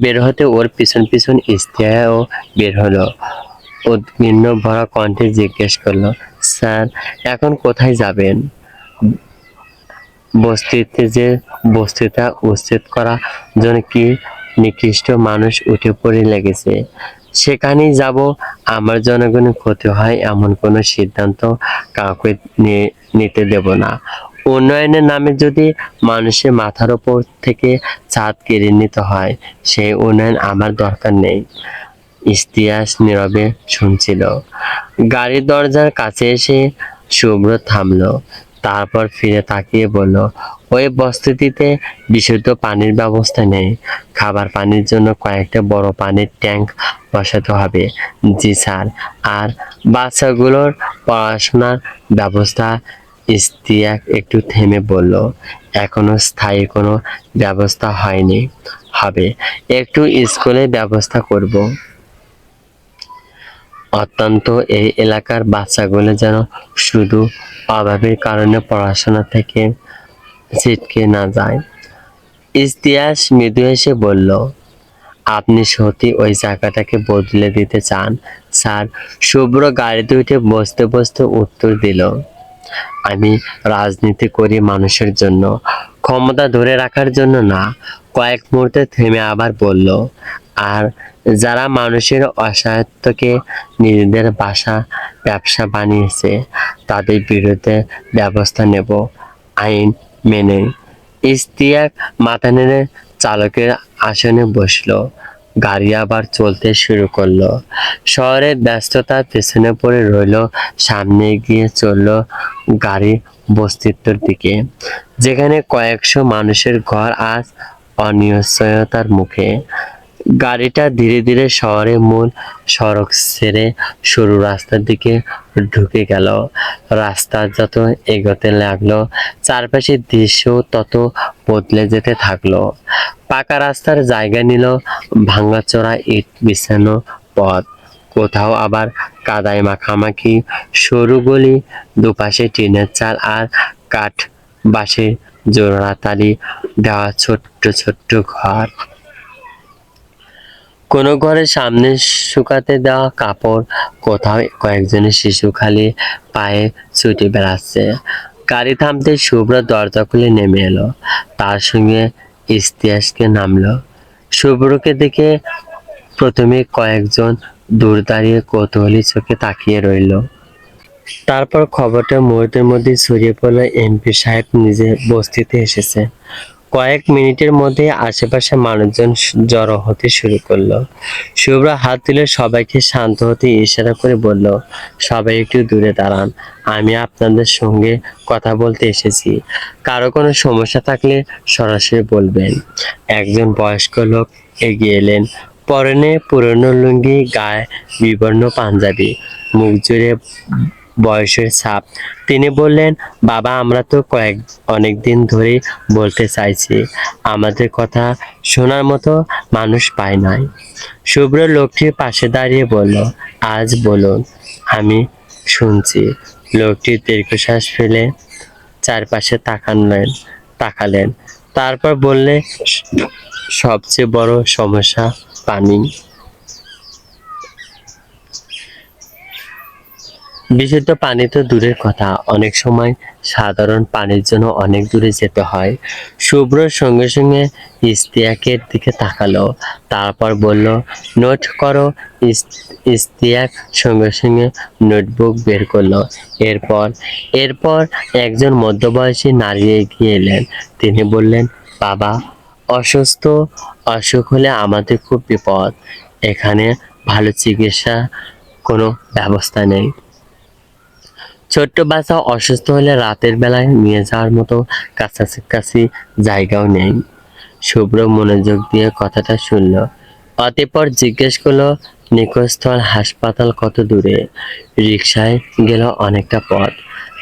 বের হতে ওর পিছন পিছন ইশতিয়াকও বের হলো। উদ্বিগ্ন ভরা কণ্ঠে জিজ্ঞেস করলো, স্যার, এখন কোথায় যাবেন? বস্তিতে যে বস্তিটা উচ্ছেদ করার জন্য কি নিকৃষ্ট মানুষ উঠে পড়ে লেগেছে, সেখানেই যাব। আমার জনগণের ক্ষতি হয় এমন কোনো সিদ্ধান্ত কাউকে নিতে দেব না। উন্নয়নের নামে যদি মানুষের মাথার ওপর থেকে ছাদ কেড়ে নিতে হয়, সেই উন্নয়ন আমার দরকার নেই। ইশতিয়াক নীরবে শুনছিল। গাড়ির দরজার কাছে এসে শুভ্র থামলো, তারপর ফিরে তাকিয়ে বলল, ওই বস্তিতে বিশুদ্ধ পানির ব্যবস্থা নেই। খাবার পানির জন্য কয়েকটা বড় পানির ট্যাঙ্ক বসাতে হবে। জি স্যার। আর বাচ্চাগুলোর পড়াশোনার ব্যবস্থা? ইশতিয়াক একটু থেমে বলল, এখনো স্থায়ী কোনো ব্যবস্থা হয়নি, হবে। একটু স্কুলের ব্যবস্থা করব। অত্যন্ত এই এলাকার বাচ্চাগুলো যেন শুধু অভাবের কারণে পড়াশোনা থেকে ছিটকে না যায়। ইশতিয়াক মৃদু হেসে বলল, আপনি সত্যি ওই জায়গাটাকে বদলে দিতে চান, স্যার? শুভ্র গাড়িতে উঠে বসতে বসতে উত্তর দিল, আমি রাজনীতি করি মানুষের জন্য, ক্ষমতা ধরে রাখার জন্য না। কয়েক মুহূর্তে থেমে আবার বলল, আর যারা মানুষের অসহায়ত্বকে নিজেদের ব্যবসা বানিয়েছে, তাদের বিরুদ্ধে ব্যবস্থা নেব, আইন মেনে। ইশতিয়াক মাথা নেড়ে চালকের আসনে বসলো। গাড়ি আবার চলতে শুরু করলো। শহরের ব্যস্ততা পেছনে পড়ে রইল, সামনে এগিয়ে চলল গাড়ি বস্তিত্বর দিকে, যেখানে কয়েকশো মানুষের ঘর আজ অনিশ্চয়তার মুখে। গাড়িটা ধীরে ধীরে শহরের মূল সড়ক ছেড়ে সরু রাস্তার দিকে ঢুকে গেল। রাস্তা যত এগোতে লাগলো, চারপাশের দৃশ্য তত বদলে যেতে থাকলো। পাকা রাস্তার জায়গা নিল ভাঙাচোরা ইট বিছানো পথ, কোথাও আবার কাদায় মাখামাখি সরু গলি, দুপাশে টিনের চাল আর কাঠ বাঁশের জোড়াতালি দেওয়া ছোট্ট ছোট্ট ঘর। কোনো ঘরের সামনে শুকাতে দেওয়া কাপড়, কোথাও কয়েকজনের শিশু খালি পায়ে ছুটে বেড়াচ্ছে। গাড়ি থামতে শুভ্র দরজা খুলে নেমে এলো, তার সঙ্গে ইস্তিয়াসকে নামলো। শুভ্রকে দেখে প্রথমে কয়েকজন দূর দাঁড়িয়ে কৌতূহলী চোখে তাকিয়ে রইল। তারপর খবরটা মুহূর্তের মধ্যে ছড়িয়ে পড়লো, এমপি সাহেব নিজে বস্তিতে এসেছে। কয়েক মিনিটের মধ্যে আশেপাশে মানুষজন জড়ো হতে শুরু করলো। শুভ্র হাত তুলে সবাইকে শান্ত হতে ইশারা করে বলল, সবাই একটু দূরে দাঁড়ান, আমি আপনাদের সঙ্গে কথা বলতে এসেছি। কারো কোনো সমস্যা থাকলে সরাসরি বলবেন। একজন বয়স্ক লোক এগিয়ে এলেন, পরনে পুরনো লুঙ্গি, গায়ে বিবর্ণ পাঞ্জাবি, মুখ জুড়ে বয়সের ছাপ। তিনি বললেন, বাবা, আমরা তো অনেক দিন ধরেই বলতে চাইছি, আমাদের কথা শোনার মতো মানুষ পাই নাই। শুভ্র লোকটির পাশে দাঁড়িয়ে বলল, আজ বলুন, আমি শুনছি। লোকটি দীর্ঘশ্বাস ফেলে চারপাশে তাকালেন, তারপর বললে, সবচেয়ে বড় সমস্যা পানি। বিশুদ্ধ পানি তো দূরের কথা, অনেক সময় সাধারণ পানির জন্য অনেক দূরে যেতে হয়। শুভ্রর সঙ্গে সঙ্গে ইস্তিয়াকের দিকে তাকালো, তারপর বলল, নোট করো। ইস্তিয়াক সঙ্গে সঙ্গে নোটবুক বের করলো। এরপর এরপর একজন মধ্যবয়সী নারী এগিয়ে এলেন। তিনি বললেন, বাবা অসুস্থ, অসুখ হলে আমাদের খুব বিপদ। এখানে ভালো চিকিৎসা কোনো ব্যবস্থা নেই। ছোট্ট বাচ্চা অসুস্থ হলে রাতের বেলায় নিয়ে যাওয়ার মতো কাছাকাছি জায়গাও নেই। শুভ্র মনোযোগ দিয়ে কথাটা শুনল, অতঃপর জিজ্ঞেস করলো, নিখোঁজস্থল হাসপাতাল কত দূরে? রিকশায় গেল অনেকটা পথ,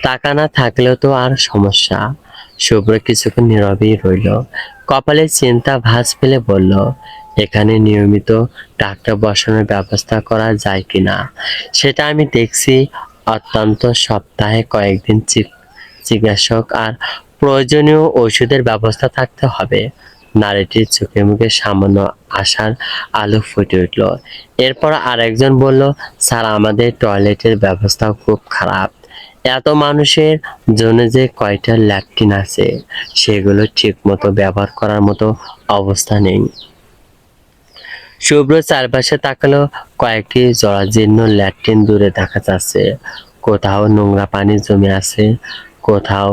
টাকা না থাকলেও তো আর সমস্যা। শুভ্র কিছুক্ষণ নীরবেই রইল, কপালে চিন্তা ভাঁজ ফেলে বলল, এখানে নিয়মিত ডাক্তার বসানোর ব্যবস্থা করা যায় কিনা সেটা আমি দেখছি। অত্যন্ত সপ্তাহে কয়েকদিন চিকিৎসক আর প্রয়োজনীয় ওষুধের ব্যবস্থা থাকতে হবে। নারীটির চোখে মুখে সামান্য আশার আলো ফুটে উঠল। এরপর আরেকজন বলল, স্যার, আমাদের টয়লেটের ব্যবস্থাও খুব খারাপ। এত মানুষের জন্য যে কয়টা ল্যাট্রিন আছে, সেগুলো ঠিক মতো ব্যবহার করার মতো অবস্থা নেই। শুভ্র চারপাশে তাকালো, কয়েকটি জরাজীর্ণ ল্যাট্রিন দূরে দেখা যাচ্ছে। কোথাও নোংরা পানি জমে আছে, কোথাও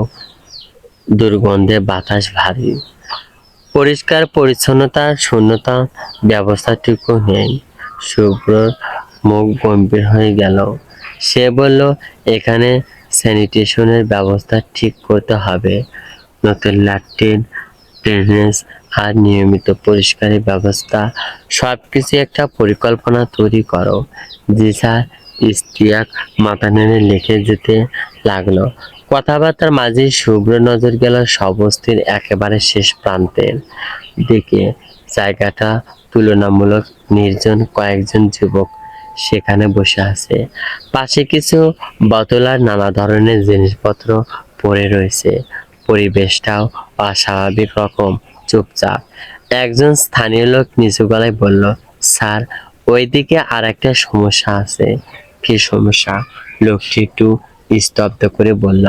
দুর্গন্ধে বাতাস ভারী। পরিষ্কার পরিচ্ছন্নতা শূন্যতা ব্যবস্থাটুকু নেই। শুভ্রর মুখ গম্ভীর হয়ে গেল। সে বলল, এখানে স্যানিটেশনের ব্যবস্থা ঠিক করতে হবে। নতুন ল্যাট্রিন, ড্রেনেজ আর নিয়মিত পরিষ্কারের ব্যবস্থা, সবকিছু একটা পরিকল্পনা তৈরি করো। জি স্যার। ইশতিয়াক মাথা নেড়ে লিখে যেতে লাগলো। কথাবার্তার মাঝে শুভ্র নজর গেল সবস্তির একেবারে শেষ প্রান্তের দিকে। জায়গাটা তুলনামূলক নির্জন, কয়েকজন যুবক সেখানে বসে আছে। পাশে কিছু বোতল আর নানা ধরনের জিনিসপত্র পড়ে রয়েছে। পরিবেশটাও অস্বাভাবিক রকম চুপচাপ। একজন স্থানীয় লোক নিচু গলায় বলল, স্যার, ওইদিকে আর একটা সমস্যা আছে। কি সমস্যা? লোকটি একটু স্তব্ধ করে বলল,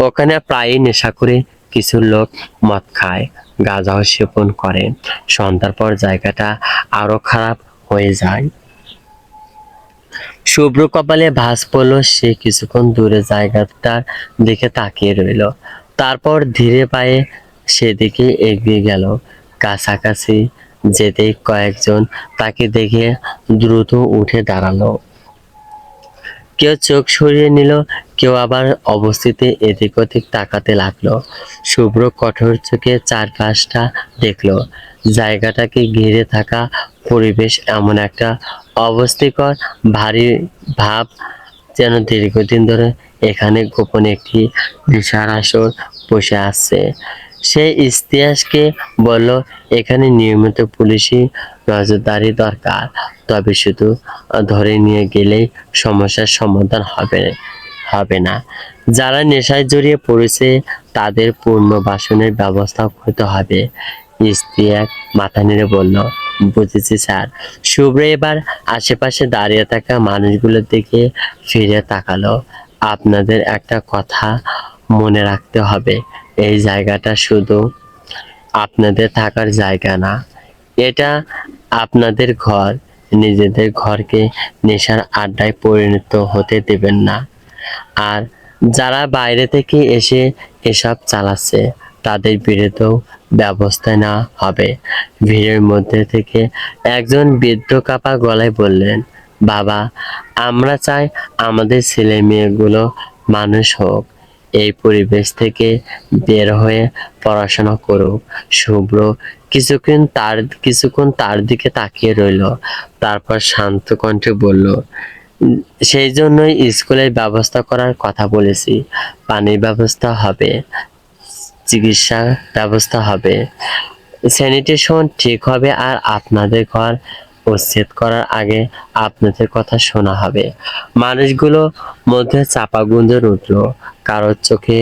ওখানে প্রায়ই নেশা করে কিছু লোক মদ খায়, গাঁজাও সেবন করে। সন্ধ্যার পর জায়গাটা আরো খারাপ হয়ে যায়। শুভ্র কপালে ভাঁজ পড়ল। সে কিছুক্ষণ দূরে জায়গাটার দিকে তাকিয়ে রইল, তারপর ধীরে পায়ে সেদিকে এগিয়ে গেল। কাছাকাছি যেতেই কয়েকজন তাকে দেখে দ্রুত উঠে দাঁড়ালো। কেউ চোখ সরিয়ে নিল, কেউ আবার অবস্থিতে এদিক ওদিক তাকাতে লাগলো। শুভ্র কঠোর চোখে চারপাশটা দেখলো। জায়গাটাকে ঘিরে থাকা পরিবেশ এমন একটা অবস্থিকর ভারী ভাব, যেন দীর্ঘদিন ধরে এখানে গোপনে একটি নেশার আসর বসে আছে। সে ইতিহাসকে বলল, এখানে নিয়মিত পুলিশি নজরদারি দরকার, তবে শুধু ধরে নিয়ে গেলেই সমস্যার সমাধান হবে না। যারা নেশায় জড়িয়ে পড়েছে তাদের পুনর্বাসনের ব্যবস্থা করতে হবে। ইশতিয়াক মাথা নেড়ে বলল, বুঝেছি স্যার। শুভ্র এবার আশেপাশে দাঁড়িয়ে থাকা মানুষগুলোর দিকে ফিরে তাকালো। আপনাদের একটা কথা মনে রাখতে হবে, এই জায়গাটা শুধু আপনাদের থাকার জায়গা না, এটা আপনাদের ঘর। নিজেদের ঘরকে নেশার আড্ডায় পরিণত হতে দেবেন না। আর যারা বাইরে থেকে এসে এসব চালাচ্ছে তাদের বিরুদ্ধেও ব্যবস্থা নেওয়া হবে। ভিড়ের মধ্যে থেকে একজন বৃদ্ধ কাপা গলায় বললেন, বাবা, আমরা চাই আমাদের ছেলে মেয়েগুলো মানুষ হোক, এই পরিবেশ থেকে বের হয়ে পড়াশোনা করুক। শুভ্র কিছুক্ষণ তার দিকে তাকিয়ে রইল, তারপর শান্ত কণ্ঠে বলল, সেই জন্যই স্কুলের ব্যবস্থা করার কথা বলেছি। পানির ব্যবস্থা হবে, চিকিৎসা ব্যবস্থা হবে, স্যানিটেশন ঠিক হবে, আর আপনাদের ঘর উচ্ছেদ করার আগে আপনাদের কথা শোনা হবে। মানুষগুলো মধ্যে চাপা গুঞ্জন উঠল, কারোর চোখে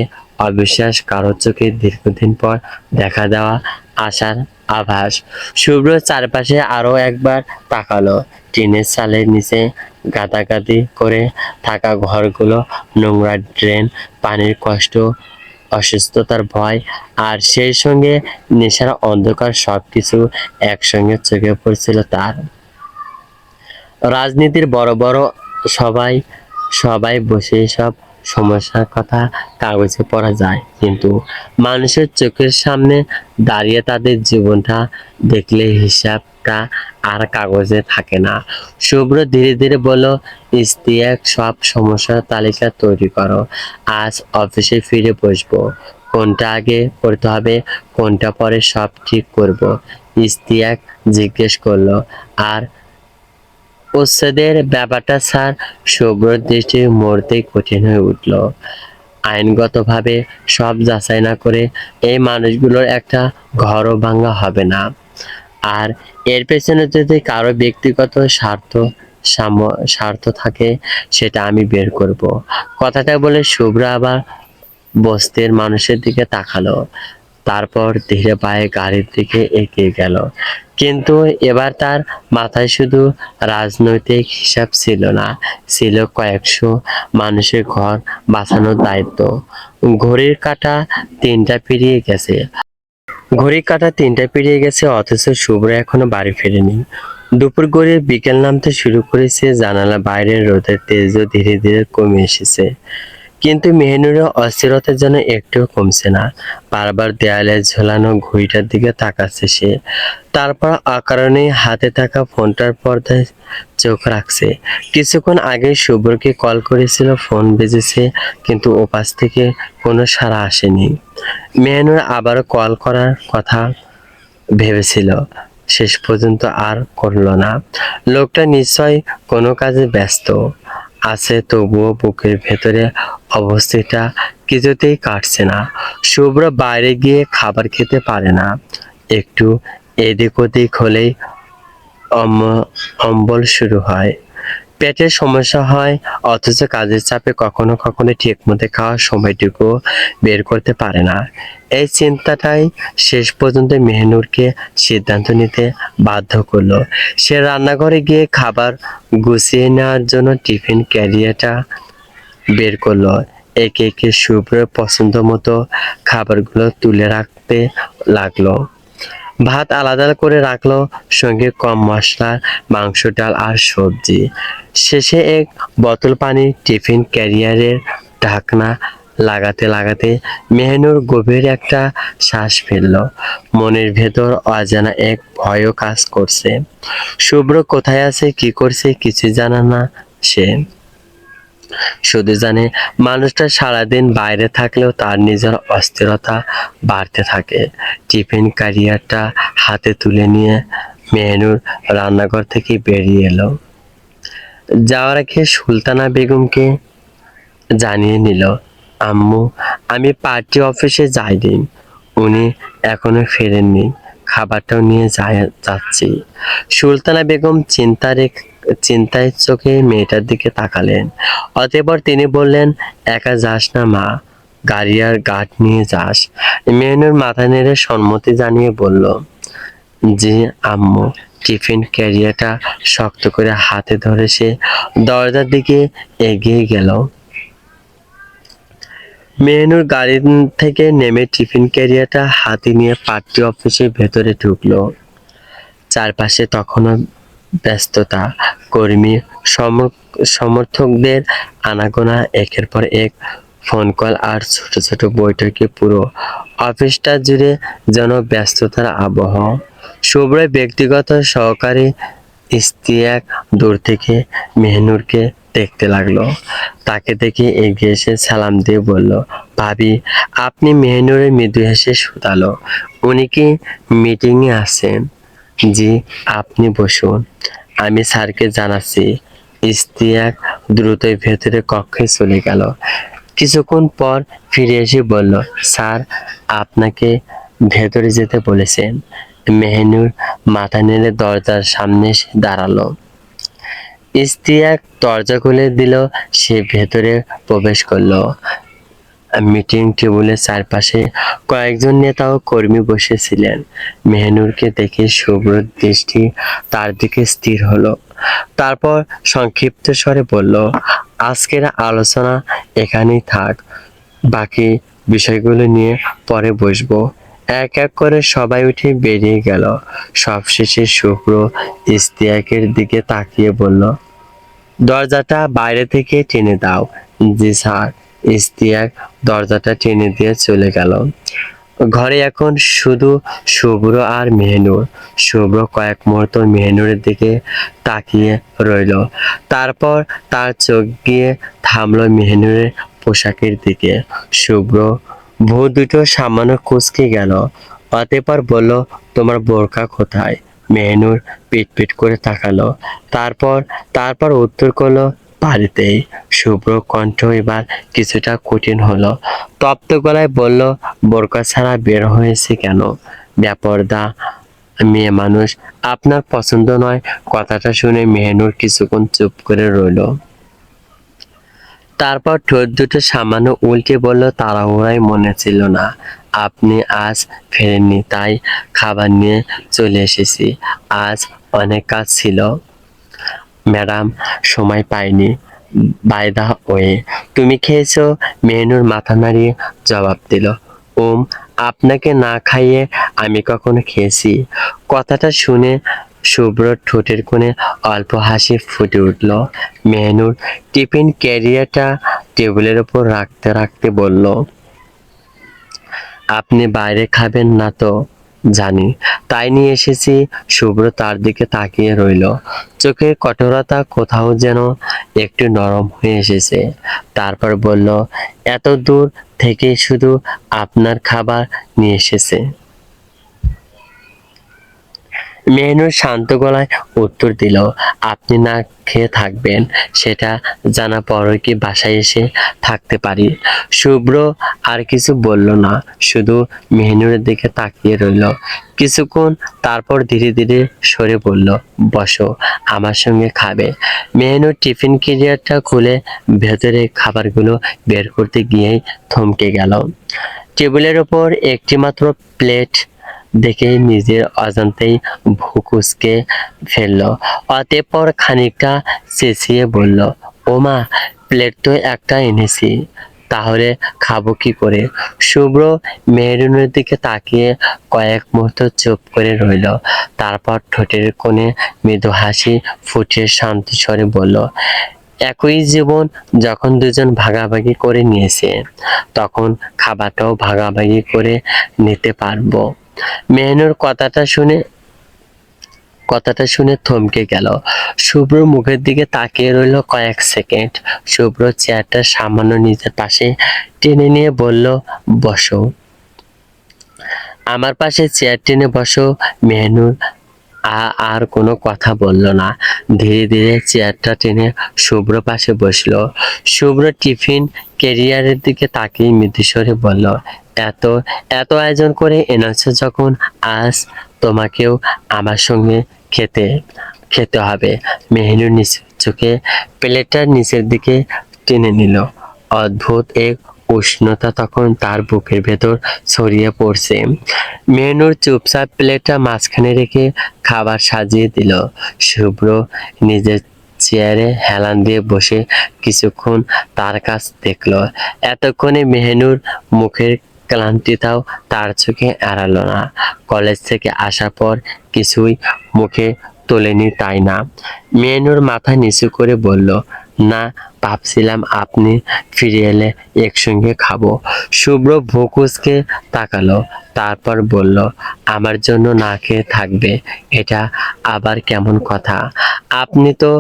অবিশ্বাস, কারোর চোখে দীর্ঘদিন পর দেখা দেওয়া আশার আভাস। শুভ্র চারপাশে আরো একবার তাকালো। টিনের চালের নিচে গাদাগাদি করে থাকা ঘরগুলো, নোংরা ড্রেন, পানির কষ্ট, অসুস্থতার ভয়, আর সেই সঙ্গে নেশার অন্ধকার, সবকিছু একসঙ্গে চোখে পড়ছিল তার। রাজনীতির বড় বড় সবাই সবাই বসে সব সমস্যার কথা কাগজে পড়া যায়, কিন্তু মানুষের চোখের সামনে দাঁড়িয়ে তাদের জীবনটা দেখলে হিসাবটা আর কাগজে থাকে না। শুভ্র ধীরে ধীরে বলল, ইশতিয়াক, সব সমস্যার তালিকা তৈরি করো, আজ অফিসে ফিরে বসবো। কোনটা আগে করতে হবে, কোনটা পরে, সব ঠিক করব। ইশতিয়াক জিজ্ঞেস করলো, আর উচ্ছেদের ব্যাপারটা স্যার? শুভ্রর দৃষ্টি মুহূর্তেই কঠিন হয়ে উঠল। আইনগতভাবে সব যাচাই না করে এই মানুষগুলোর একটা ঘরও ভাঙা হবে না। আর এর পেছনে যদি কারো ব্যক্তিগত স্বার্থ থাকে, সেটা আমি বের করব। কথাটা বলে শুভ্র আবার বস্তির মানুষের দিকে তাকালো, তারপর ধীরে পায়ে গাড়ির দিকে এগিয়ে গেল। কিন্তু এবার তার মাথায় শুধু রাজনৈতিক হিসাব ছিল না, ছিল কয়েকশো মানুষের ঘর বাঁচানোর দায়িত্ব। ঘড়ির কাঁটা তিনটা পেরিয়ে গেছে ঘড়ির কাঁটা তিনটা পেরিয়ে গেছে, অথচ শুভ্র এখনো বাড়ি ফেরেনি। দুপুর গড়িয়ে বিকেল নামতে শুরু করেছে, জানালা বাইরের রোদের তেজও ধীরে ধীরে কমে এসেছে। কিন্তু মেহনুরের অস্থিরতা যেন একটুও কমছে না। বারবার দেয়ালে ঝোলানো ঘড়িটার দিকে তাকাচ্ছে সে, তারপর অকারণেই হাতে থাকা ফোনটার পর্দায় চোখ রাখছে। কিছুক্ষণ আগে শুভ্রকে কল করেছিল, ফোন বেজেছে, কিন্তু ওপাশ থেকে কোনো সাড়া আসেনি। মেহনুর আবারও কল করার কথা ভেবেছিল, শেষ পর্যন্ত আর করলো না। লোকটা নিশ্চয় কোনো কাজে ব্যস্ত আছে, তবুও বুকের ভেতরে অবস্থাটা কিছুতেই কাটছে না। শুভ্র বাইরে গিয়ে খাবার খেতে পারে না, একটু এদিক ওদিক হলেই অম্বল শুরু হয়, পেটের সমস্যা হয়, অথচ কাজের চাপে কখনো কখনো ঠিক মতো খাওয়ার সময়টুকু বের করতে পারে না। এই চিন্তাটাই শেষ পর্যন্ত মেহনুরকে সিদ্ধান্ত নিতে বাধ্য করলো। সে রান্নাঘরে গিয়ে খাবার গুছিয়ে নেওয়ার জন্য টিফিন ক্যারিয়ারটা বের করলো। একে একে শুভ্রের পছন্দ মতো খাবারগুলো তুলে রাখতে লাগলো। ভাত আলাদা করে রাখলো, সঙ্গে কম মশলার মাংস, ডাল আর সবজি। শেষে এক বোতল পানি টিফিন ক্যারিয়ারের ঢাকনা লাগাতে লাগাতে মেহনুর গভীর একটা শ্বাস ফেলল। মনের ভেতর অজানা এক ভয়ও কাজ করছে। শুভ্র কোথায় আছে, কি করছে, কিছু জানা না সে। শুধু জানে মানুষটা সারাদিন বাইরে থাকলেও তার নিজের অস্থিরতা বাড়তে থাকে। টিফিন ক্যারিয়ারটা হাতে তুলে নিয়ে মেহনুর রান্নাঘর থেকে বেরিয়ে এলো। যাওয়ার আগে সুলতানা বেগমকে জানিয়ে নিল, আম্মু, আমি পার্টি অফিসে যাইনি, উনি এখনো ফেরেননি, খাবারটাও নিয়ে যাচ্ছি। সুলতানা বেগম চিন্তায় চোখে মেয়েটার দিকে তাকালেন। অতঃপর তিনি বললেন, একা যাস না মা, গাড়ি আর গার্ড নিয়ে যাস। মেহনুর মাথা নেড়ে সম্মতি জানিয়ে বলল, জি আম্মু। টিফিন ক্যারিয়ারটা শক্ত করে হাতে ধরে সে দরজার দিকে এগিয়ে গেল। মেহনুর গাড়ি থেকে নেমে টিফিন ক্যারিয়ারটা হাতে নিয়ে পার্টি অফিসের ভেতরে ঢুকলো। চারপাশে তখনও ব্যস্ততা, কর্মী সমর্থকদের আনাগোনা, একের পর এক ফোন কল আর ছোট ছোট বৈঠকে পুরো অফিসটা জুড়ে যেন ব্যস্ততার আবহ। শুভ্র ব্যক্তিগত সহকারী ইশতিয়াক দূর থেকে মেহনুরকে দেখতে লাগলো। তাকে দেখে এগিয়ে এসে সালাম দিয়ে বলল, ভাবি, আপনি? মেহনুরের মৃদু হেসে শুধালো, উনি কি মিটিংয়ে আছেন? জি, আপনি বসুন, আমি স্যারকে জানাচ্ছি। ইশতিয়াক দ্রুতই ভেতরে কক্ষে চলে গেল। কিছুক্ষণ পর ফিরে এসে বলল, স্যার আপনাকে ভেতরে যেতে বলেছেন। মেহনুর মাথা নেড়ে দরজার সামনে এসে দাঁড়ালো। ইশতিয়াক দরজা খুলে দিল, সে ভেতরে প্রবেশ করলো। মিটিং টেবিলের চারপাশে কয়েকজন নেতা ও কর্মী বসেছিলেন। মেহনুরকে দেখে শুভ্রর দৃষ্টি তার দিকে স্থির হলো। তারপর সংক্ষিপ্ত স্বরে বলল, আজকের আলোচনা এখানেই থাক, বাকি বিষয়গুলো নিয়ে পরে বসবো। এক এক করে সবাই উঠে বেরিয়ে গেল। সবশেষে শুভ্র ইশতিয়াকের দিকে তাকিয়ে বলল, দরজাটা বাইরে থেকে টেনে দাও। জি স্যার। ইশতিয়াক দরজাটা টেনে দিয়ে চলে গেল। ঘরে এখন শুধু শুভ্র আর মেহনুর। শুভ্র কয়েক মুহূর্ত মেহনুরের দিকে তাকিয়ে রইল। তারপর তার চোখ গিয়ে থামলো মেহনুরের পোশাকের দিকে। শুভ্র ভ্রু দুটো সামান্য কুঁচকে গেল। অতঃপর বলল, তোমার বোরকা কোথায়? মেহনুর পিট করে তাকালো। তারপর তারপর উত্তর করলো, বাড়িতেই। শুভ্র কণ্ঠ এবার কিছুটা কঠিন হলো। তপ্ত গলায় বলল, বোরকা ছাড়া বের হয়েছে কেন? বেপরদা মেয়ে মানুষ, আপনার পছন্দ নয়? কথাটা শুনে মেহনুর কিছুক্ষণ চুপ করে রইল। তারপর ঠোঁট দুটো সামান্য উল্টে বলল, তাড়াহুড়োয় মনে ছিল না আপনি আজ ফেরেননি, তাই খাবার নিয়ে চলে এসেছি। আজ অনেক কাজ ছিল ম্যাডাম, সময় পাইনি। বাই দা ওয়ে, তুমি খেয়েছো? মেহনুর মাথা নাড়িয়ে জবাব দিল, আপনাকে না খাইয়ে আমি কখনো খেয়েছি? কথাটা শুনে শুভ্রর ঠোঁটের কোণে অল্প হাসি ফুটে উঠল। মেহনুর টিফিন ক্যারিয়ারটা টেবিলের উপর রাখতে রাখতে বলল, আপনি বাইরে খাবেন না তো জানি, তাই নিয়ে এসেছি। শুভ্র তার দিকে তাকিয়ে রইল। চোখের কঠোরতা কোথাও যেন একটু নরম হয়ে এসেছে। তারপর বলল, এত দূর থেকে শুধু আপনার খাবার নিয়ে এসেছে? মেহনুর শান্ত গলায় উত্তর দিল, আপনি না খেয়ে থাকবেন সেটা জানা পরও কি বাসায় এসে থাকতে পারি? শুভ্র আর কিছু বলল না, শুধু মেহনুরের দিকে তাকিয়ে রইল কিছুক্ষণ। তারপর ধীরে ধীরে সরে বলল, বসো, আমার সঙ্গে খাবে। মেহনুর টিফিন ক্যারিয়ারটা খুলে ভেতরে খাবারগুলো বের করতে গিয়েই থমকে গেল। টেবিলের ওপর একটি মাত্র প্লেট দেখে নিজের অজান্তেই ভ্রু কুঁচকে ফেলল। অতঃপর খানিকটা চেঁচিয়ে বলল, ওমা, প্লেট তো একটা এনেছি, তাহলে খাবো কি করে? শুভ্র মেহরুনের দিকে তাকিয়ে কয়েক মুহূর্ত চুপ করে রইল। তারপর ঠোঁটের কোণে মৃদু হাসি ফুটিয়ে শান্ত স্বরে বলল, একই জীবন যখন দুজন ভাগাভাগি করে নিয়েছে, তখন খাবারটাও ভাগাভাগি করে নিতে পারবো। মেহনুর কথাটা শুনে কথাটা শুনে থমকে গেল। শুভ্র মুখের দিকে তাকিয়ে রইল কয়েক সেকেন্ড। শুভ্র চেয়ারটা সামান্য নিজের পাশে টেনে নিয়ে বলল, বসো। আমার পাশে চেয়ার টেনে বসো। মেহনুর আর কোনো কথা বলল না। ধীরে ধীরে চেয়ারটা টেনে শুভ্র পাশে বসলো। শুভ্র টিফিন ক্যারিয়ারের দিকে তাকিয়ে মৃদুস্বরে বলল, এত এত আয়োজন করে এনেছো যখন, আজ তোমাকেও আমার সঙ্গে খেতে খেতে হবে। মেহনুর নিজ চোখে প্লেটটার নিচের দিকে টেনে নিল। অদ্ভুত এক উষ্ণতা তখন তার বুকের ভেতর ছড়িয়ে পড়ছে। মেহনুর চুপচাপ প্লেটটা মাঝখানে রেখে খাবার সাজিয়ে দিল। শুভ্র নিজের চেয়ারে হেলান দিয়ে বসে কিছুক্ষণ তার কাছ দেখলো। এতক্ষণে মেহনুর মুখের ক্লান্তিটাও তার চোখে এড়ালো না। কলেজ থেকে আসার পর কিছুই মুখে তোলেনি তাই না? মেহনুর মাথা নিচু করে বলল, না, ভাবছিলাম আপনি ফিরে এলে একসঙ্গে খাবো। শুভ্র ভ্রুকুঁচকে তাকালো, তারপর বলল, আমার জন্য না খেয়ে থাকবে? এটা আবার কেমন কথা? আপনি তো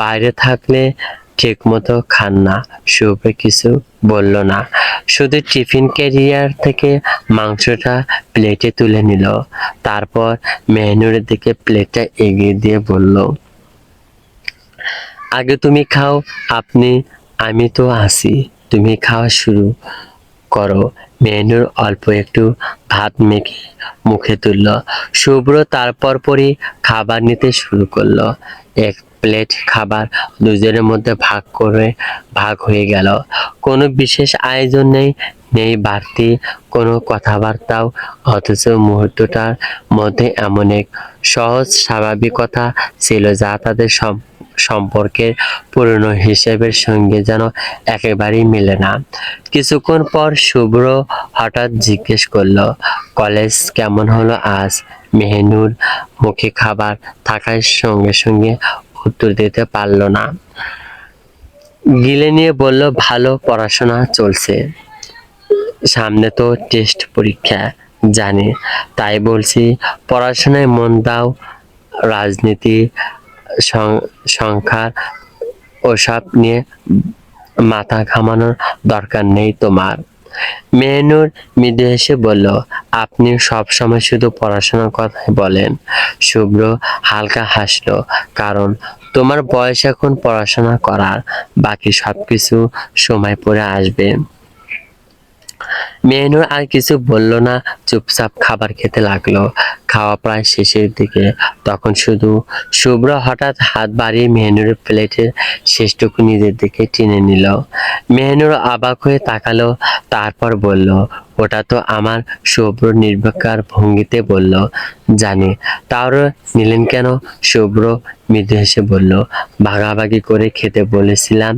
বাইরে থাকলে ঠিকমতো খান না। শুভ্র কিছু বলল না, শুধু টিফিন ক্যারিয়ার থেকে মাংসটা প্লেটে তুলে নিল। তারপর মেহনুরের দিকে প্লেটটা এগিয়ে দিয়ে বলল, আগে তুমি খাও। আপনি আমি তো আছি, তুমি খাওয়া শুরু করো। মেহনুর অল্প একটু ভাত মেখে মুখে তুলল। শুভ্র তারপর পরই খাবার নিতে শুরু করলো। এক প্লেট খাবার দুজনের মধ্যে ভাগ হয়ে গেল। কোনো বিশেষ আয়োজন নেই, নেই বাড়তি কোনো কথাবার্তাও, অথচ মুহূর্তটার মধ্যে এমন এক সহজ স্বাভাবিকতা ছিল যা তাদের সম্পর্কের পুরনো হিসেবের সঙ্গে যেন একেবারেই মেলে না। কিছুক্ষণ পর শুভ্র হঠাৎ জিজ্ঞেস করলো, কলেজ কেমন হলো আজ? মেহনুর মুখে খাবার থাকার সঙ্গে সঙ্গে উত্তর দিতে পারল না। গিলে নিয়ে বলল, ভালো, পড়াশোনা চলছে। সামনে তো টেস্ট পরীক্ষা, জানি, তাই বলছি পড়াশোনায় মন দাও। রাজনীতি, সংখ্যার ওসব নিয়ে মাথা ঘামানোর দরকার নেই তোমার। মেহনুর মৃদু হেসে বলল, আপনি সবসময় শুধু পড়াশোনার কথাই বলেন। শুভ্র হালকা হাসলো, কারণ তোমার বয়স এখন পড়াশোনা করার, বাকি সবকিছু সময় পরে আসবে। মেহনুর আর কিছু বলল না, চুপচাপ খাবার খেতে লাগলো। খাওয়া প্রায় শেষের দিকে, তখন শুভ্র হঠাৎ হাত বাড়িয়ে মেহনুরের প্লেটের শেষটুকু নিজের দিকে টেনে নিল। মেহনুর অবাক হয়ে তাকালো, তারপর বলল, ওটা তো আমার। শুভ্র নির্বিকার ভঙ্গিতে বলল, জানি, তাও নিলেন কেন? শুভ্র মৃদু হেসে বলল, ভাগাভাগি করে খেতে বলেছিলাম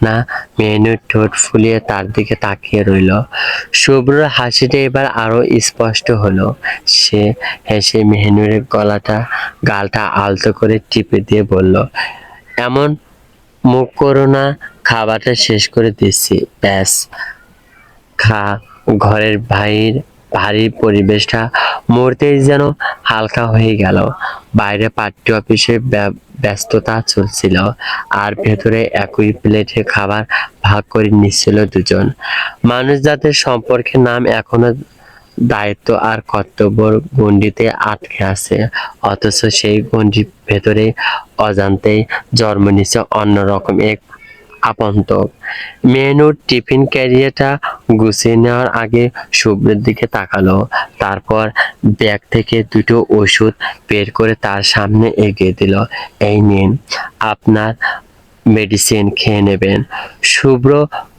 না। মেহনুর ঠোঁট ফুলিয়ে তার দিকে তাকিয়ে রইল। শুভ্রর হাসিটা এবার আরো স্পষ্ট হলো। সে হেসে মেহনুরের গালটা আলতো করে টিপে দিয়ে বলল, এমন মুখ করো না, খাবারটা শেষ করে দিচ্ছি, ব্যাস খা। ঘরের ভারী পরিবেশটা মুহূর্তেই যেন হালকা হয়ে গেল। বাইরে পার্টি অফিসে ব্যস্ততা চলছিল, আর ভেতরে একই প্লেটে খাবার ভাগ করে নিচ্ছিল দুজন মানুষ, যাদের সম্পর্কের নাম এখনো দায়িত্ব আর কর্তব্যর গণ্ডিতে আটকে আছে, অথচ সেই গণ্ডির ভেতরে অজান্তেই জন্ম নিচ্ছে অন্যরকম এক আপন্তক। মেনুর টিফিন ক্যারিয়ারটা গুছিয়ে নেওয়ার আগে শুভ্রের দিকে তাকালো, তারপর ব্যাগ থেকে দুটো ওষুধ বের করে তার সামনে এগিয়ে দিল। এই নিন, আপনার মেডিসিন খেয়ে নেবেন। শুভ্র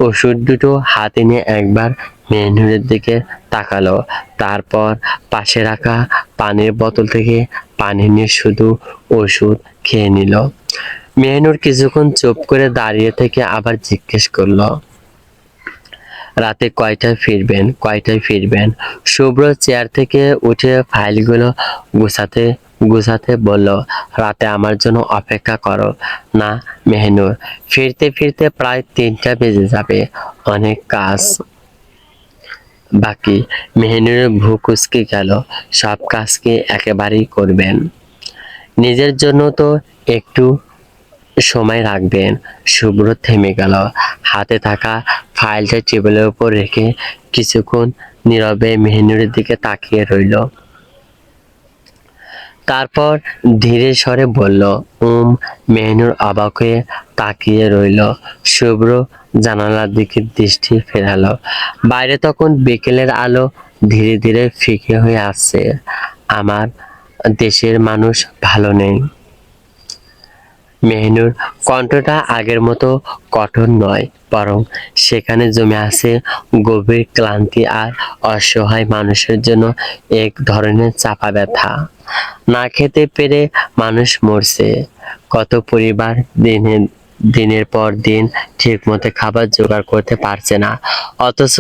ওষুধ দুটো হাতে নিয়ে একবার মেহনুরের দিকে তাকালো, তারপর পাশে রাখা পানির বোতল থেকে পানি নিয়ে শুধু ওষুধ খেয়ে নিল। মেহনুর কিছুক্ষণ চুপ করে দাঁড়িয়ে থেকে আবার জিজ্ঞেস করলো, রাতে কয়টায় ফিরবেন? শুভ্র চেয়ার থেকে উঠে ফাইলগুলো গুছাতে গুছাতে বলল, রাতে আমার জন্য অপেক্ষা করো না মেহনুর, ফিরতে ফিরতে প্রায় 3টা বেজে যাবে, অনেক কাজ বাকি। মেহনুরের ভ্রু কুঁচকে গেল, সব কাজ কি একেবারেই করবেন? নিজের জন্য তো একটু সময় রাখবেন। শুভ্র থেমে গেল, হাতে থাকা ফাইলটা টেবিলের উপর রেখে কিছুক্ষণ নীরবে মেহনুরের দিকে তাকিয়ে রইল। তারপর ধীরে স্বরে বলল, মেহনুর অবাক হয়ে তাকিয়ে রইল। শুভ্র জানালার দিকে দৃষ্টি ফেরালো। বাইরে তখন বিকেলের আলো ধীরে ধীরে ফিকে হয়ে আসছে। আমার দেশের মানুষ ভালো নেই। মেহনুর কণ্ঠটা আগের মতো কঠোর নয়, বরং সেখানে জমে আছে গভীর ক্লান্তি আর অসহায় মানুষের জন্য এক ধরনের চাপা ব্যথা। না খেতে পেরে মানুষ মরছে। কত পরিবার দিনের পর দিন ঠিকমতো খাবার জোগাড় করতে পারছে না, অথচ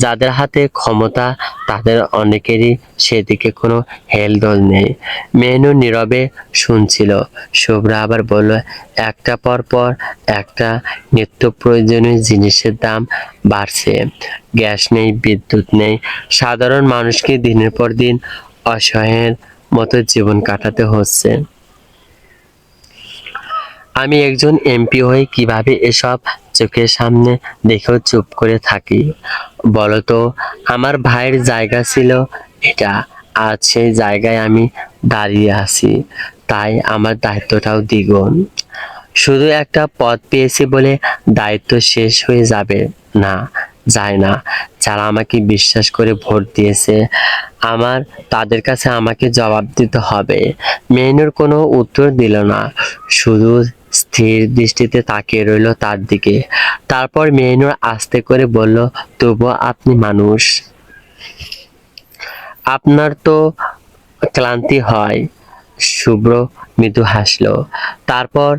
যাদের হাতে ক্ষমতা তাদের অনেকেরই সেদিকে কোনো হেলদোল নেই। মেনু নীরবে শুনছিল। শুভ্রা আবার বলল, একটা পর পর একটা নিত্য প্রয়োজনীয় জিনিসের দাম বাড়ছে। গ্যাস নেই, বিদ্যুৎ নেই, সাধারণ মানুষকে দিনের পর দিন অসহায়ের মতো জীবন কাটাতে হচ্ছে। আমি একজন এমপি হয়ে কিভাবে এসব চোখের সামনে দেখেও চুপ করে থাকি বলতো? আমার ভাইয়ের জায়গা ছিল এটা, আজ সেই জায়গায় আমি দাঁড়িয়ে আছি, তাই আমার দায়িত্বটাও দ্বিগুণ। শুধু একটা পদ পেয়েছি বলে দায়িত্ব শেষ হয়ে যাবে না, যায় না। যারা আমাকে বিশ্বাস করে ভোট দিয়েছে, আমার তাদের কাছে আমাকে জবাব দিতে হবে। মেনুর কোনো উত্তর দিল না, শুধু স্থির দৃষ্টিতে তাকিয়ে রইল তার দিকে। তারপর মেনুর আস্তে করে বলল, তবুও আপনি মানুষ, আপনার তো ক্লান্তি হয়। শুভ্র মৃদু হাসলো, তারপর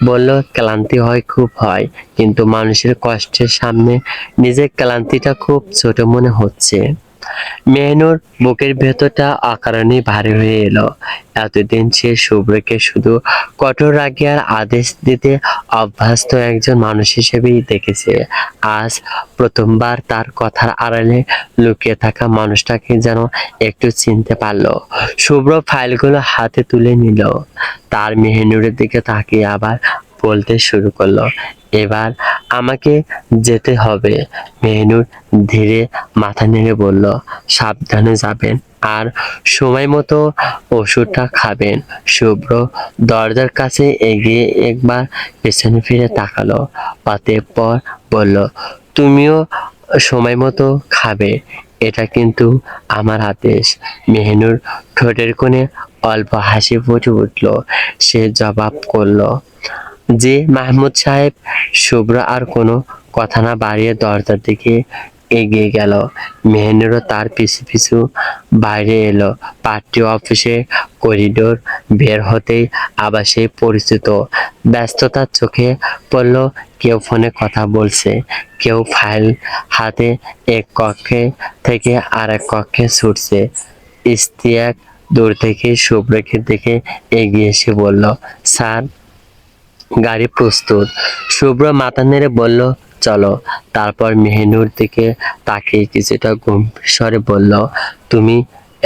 বলল, ক্লান্তি হয়, খুব হয়, কিন্তু মানুষের কষ্টের সামনে নিজের ক্লান্তিটা খুব ছোট মনে হচ্ছে। মেহনুর বুকের ভেতরটা অকারণেই ভারী হয়ে এলো। এতদিন সে শুভ্রকে শুধু কঠোর রাগে আর আদেশ দিতে অভ্যস্ত একজন মানুষ হিসেবেই দেখেছে। আজ প্রথমবার তার কথার আড়ালে লুকিয়ে থাকা মানুষটাকে যেন একটু চিনতে পারলো। শুভ্র ফাইলগুলো হাতে তুলে নিল, তার মেহনুরের দিকে তাকিয়ে আবার বলতে শুরু করলো, এবার আমাকে যেতে হবে। মেহনুর ধীরে মাথা নেড়ে বলল, সাবধানে যাবেন আর সময় মতো ওষুধটা খাবেন। শুভ্র দরজার কাছে এগিয়ে একবার পেছনে ফিরে তাকালো, অতঃপর বলল, তুমিও সময় মতো খাবে, এটা কিন্তু আমার আদেশ। মেহনুর ঠোঁটের কোণে অল্প হাসি ফুটে উঠল। সে জবাব করলো, জি মাহমুদ সাহেব। শুভ্র আর কোনো কথা না বাড়িয়ে দরজার দিকে এগিয়ে গেল। মেহেনুরও তার পিছু পিছু বাইরে এলো। পার্টি অফিসে করিডোর বের হতেই আবার সেই পরিচিত ব্যস্ততার চোখে পড়ল। কেউ ফোনে কথা বলছে, কেউ ফাইল হাতে এক কক্ষে থেকে আরেক কক্ষে ছুটছে। ইশতিয়াক দূর থেকে শুভ্রকে দেখে এগিয়ে এসে বলল, স্যার গাড়ি প্রস্তুত। শুভ্র মাথা নেড়ে বলল, চলো। তারপর মেহনুর দিকে তাকিয়ে কিছুটা গম্ভীর স্বরে বলল, তুমি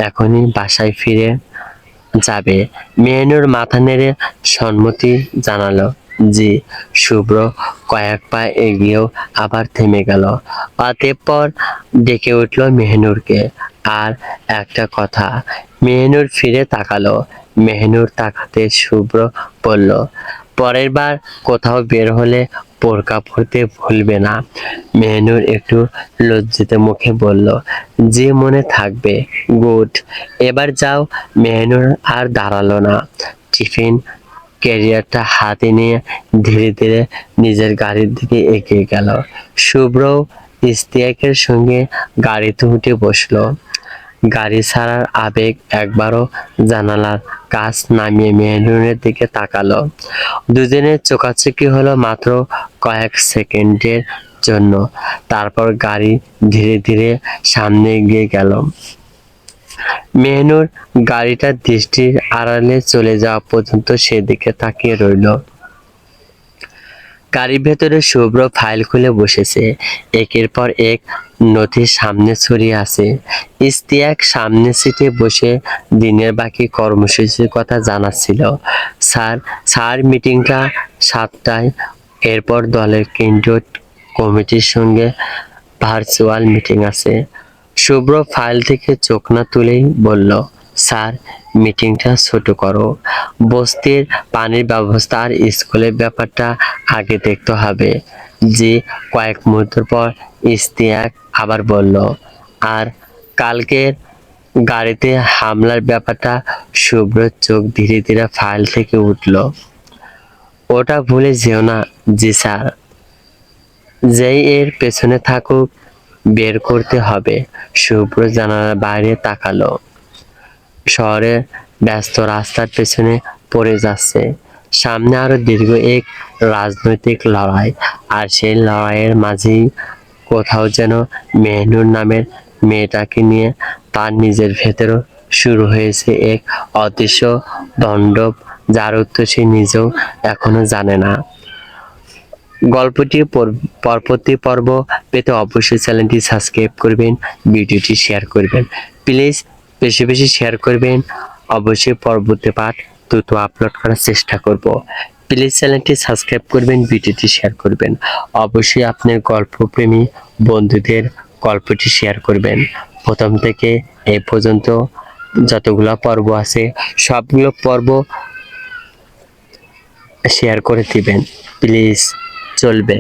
এখনই বাসায় ফিরে যাবে? মেহনুর মাথা নেড়ে সম্মতি জানালো, জি। শুভ্র কয়েক পা এগিয়েও আবার থেমে গেল। অতঃপর ডেকে উঠল মেহনুরকে, আর একটা কথা। মেহনুর ফিরে তাকালো। মেহনুর তাকাতে শুভ্র বলল, পরের বার কোথাও বের হলে বোরকা পরতে ভুলবে না। মেহনুর একটু লজ্জিত মুখে বলল, যে মনে থাকবে। গুড, এবার যাও। মেহনুর আর দাঁড়ালো না, টিফিন ক্যারিয়ারটা হাতে নিয়ে ধীরে ধীরে নিজের গাড়ির দিকে এগিয়ে গেল। শুভ্রও ইশতিয়াকের সঙ্গে গাড়িতে উঠে বসলো। গাড়ি ছাড়ার আবেগ একবারও জানালার কাচ নামিয়ে মেহনুরের দিকে তাকালো। দুজনের চোখাচোখি হলো মাত্র কয়েক সেকেন্ডের জন্য। তারপর গাড়ি ধীরে ধীরে সামনে এগিয়ে গেল। মেহনুর গাড়িটার দৃষ্টির আড়ালে চলে যাওয়া পর্যন্ত সেদিকে তাকিয়ে রইল। গাড়ির ভেতরে শুভ্র ফাইল খুলে বসেছে। একের পর এক নথি সামনে ছড়িয়ে আছে। ইশতিয়াক সামনে সিটে বসে দিনের বাকি কর্মসূচির কথা জানাচ্ছিল। স্যার স্যার মিটিংটা 7টায়, এরপর দলের কেন্দ্রীয় কমিটির সঙ্গে ভার্চুয়াল মিটিং আছে। শুভ্র ফাইল থেকে চোখ না তুলেই বলল, স্যার মিটিংটা ছোট করো। বস্তির পানির ব্যবস্থা আর স্কুলের ব্যাপারটা আগে দেখতে হবে। যে কয়েক মুহূর্ত পর ইশতিয়াক আবার বলল, আর কালকের গাড়িতে হামলার ব্যাপারটা। শুভ্রর চোখ ধীরে ধীরে ফাইল থেকে উঠল। ওটা ভুলে যেও না। জি স্যার। যেই এর পেছনে থাকুক বের করতে হবে। শুভ্র জানালার বাইরে তাকালো। শহরের ব্যস্ত রাস্তার পেছনে পড়ে যাচ্ছে। সামনে আরো দীর্ঘ এক রাজনৈতিক লড়াই, আর সেই লড়াইয়ের মাঝেই কোথাও যেন মেহনুর নামের মেয়েটাকে নিয়ে তার নিজের ভেতরও শুরু হয়েছে এক অদৃশ্য তাণ্ডব, যার উত্তর সে নিজেও এখনো জানে না। গল্পটি পরবর্তী পর্ব পেতে অবশ্যই চ্যানেলটি সাবস্ক্রাইব করবেন, ভিডিওটি শেয়ার করবেন। প্লিজ বেশি বেশি শেয়ার করবেন। অবশ্যই পরবর্তী পার্ট দ্রুত আপলোড করার চেষ্টা করব। প্লিজ চ্যানেলটি সাবস্ক্রাইব করবেন, ভিডিওটি শেয়ার করবেন। অবশ্যই আপনার গল্পপ্রেমী বন্ধুদের গল্পটি শেয়ার করবেন। প্রথম থেকে এই পর্যন্ত যতগুলো পর্ব আছে সবগুলো পর্ব শেয়ার করে দিবেন প্লিজ, চলবে।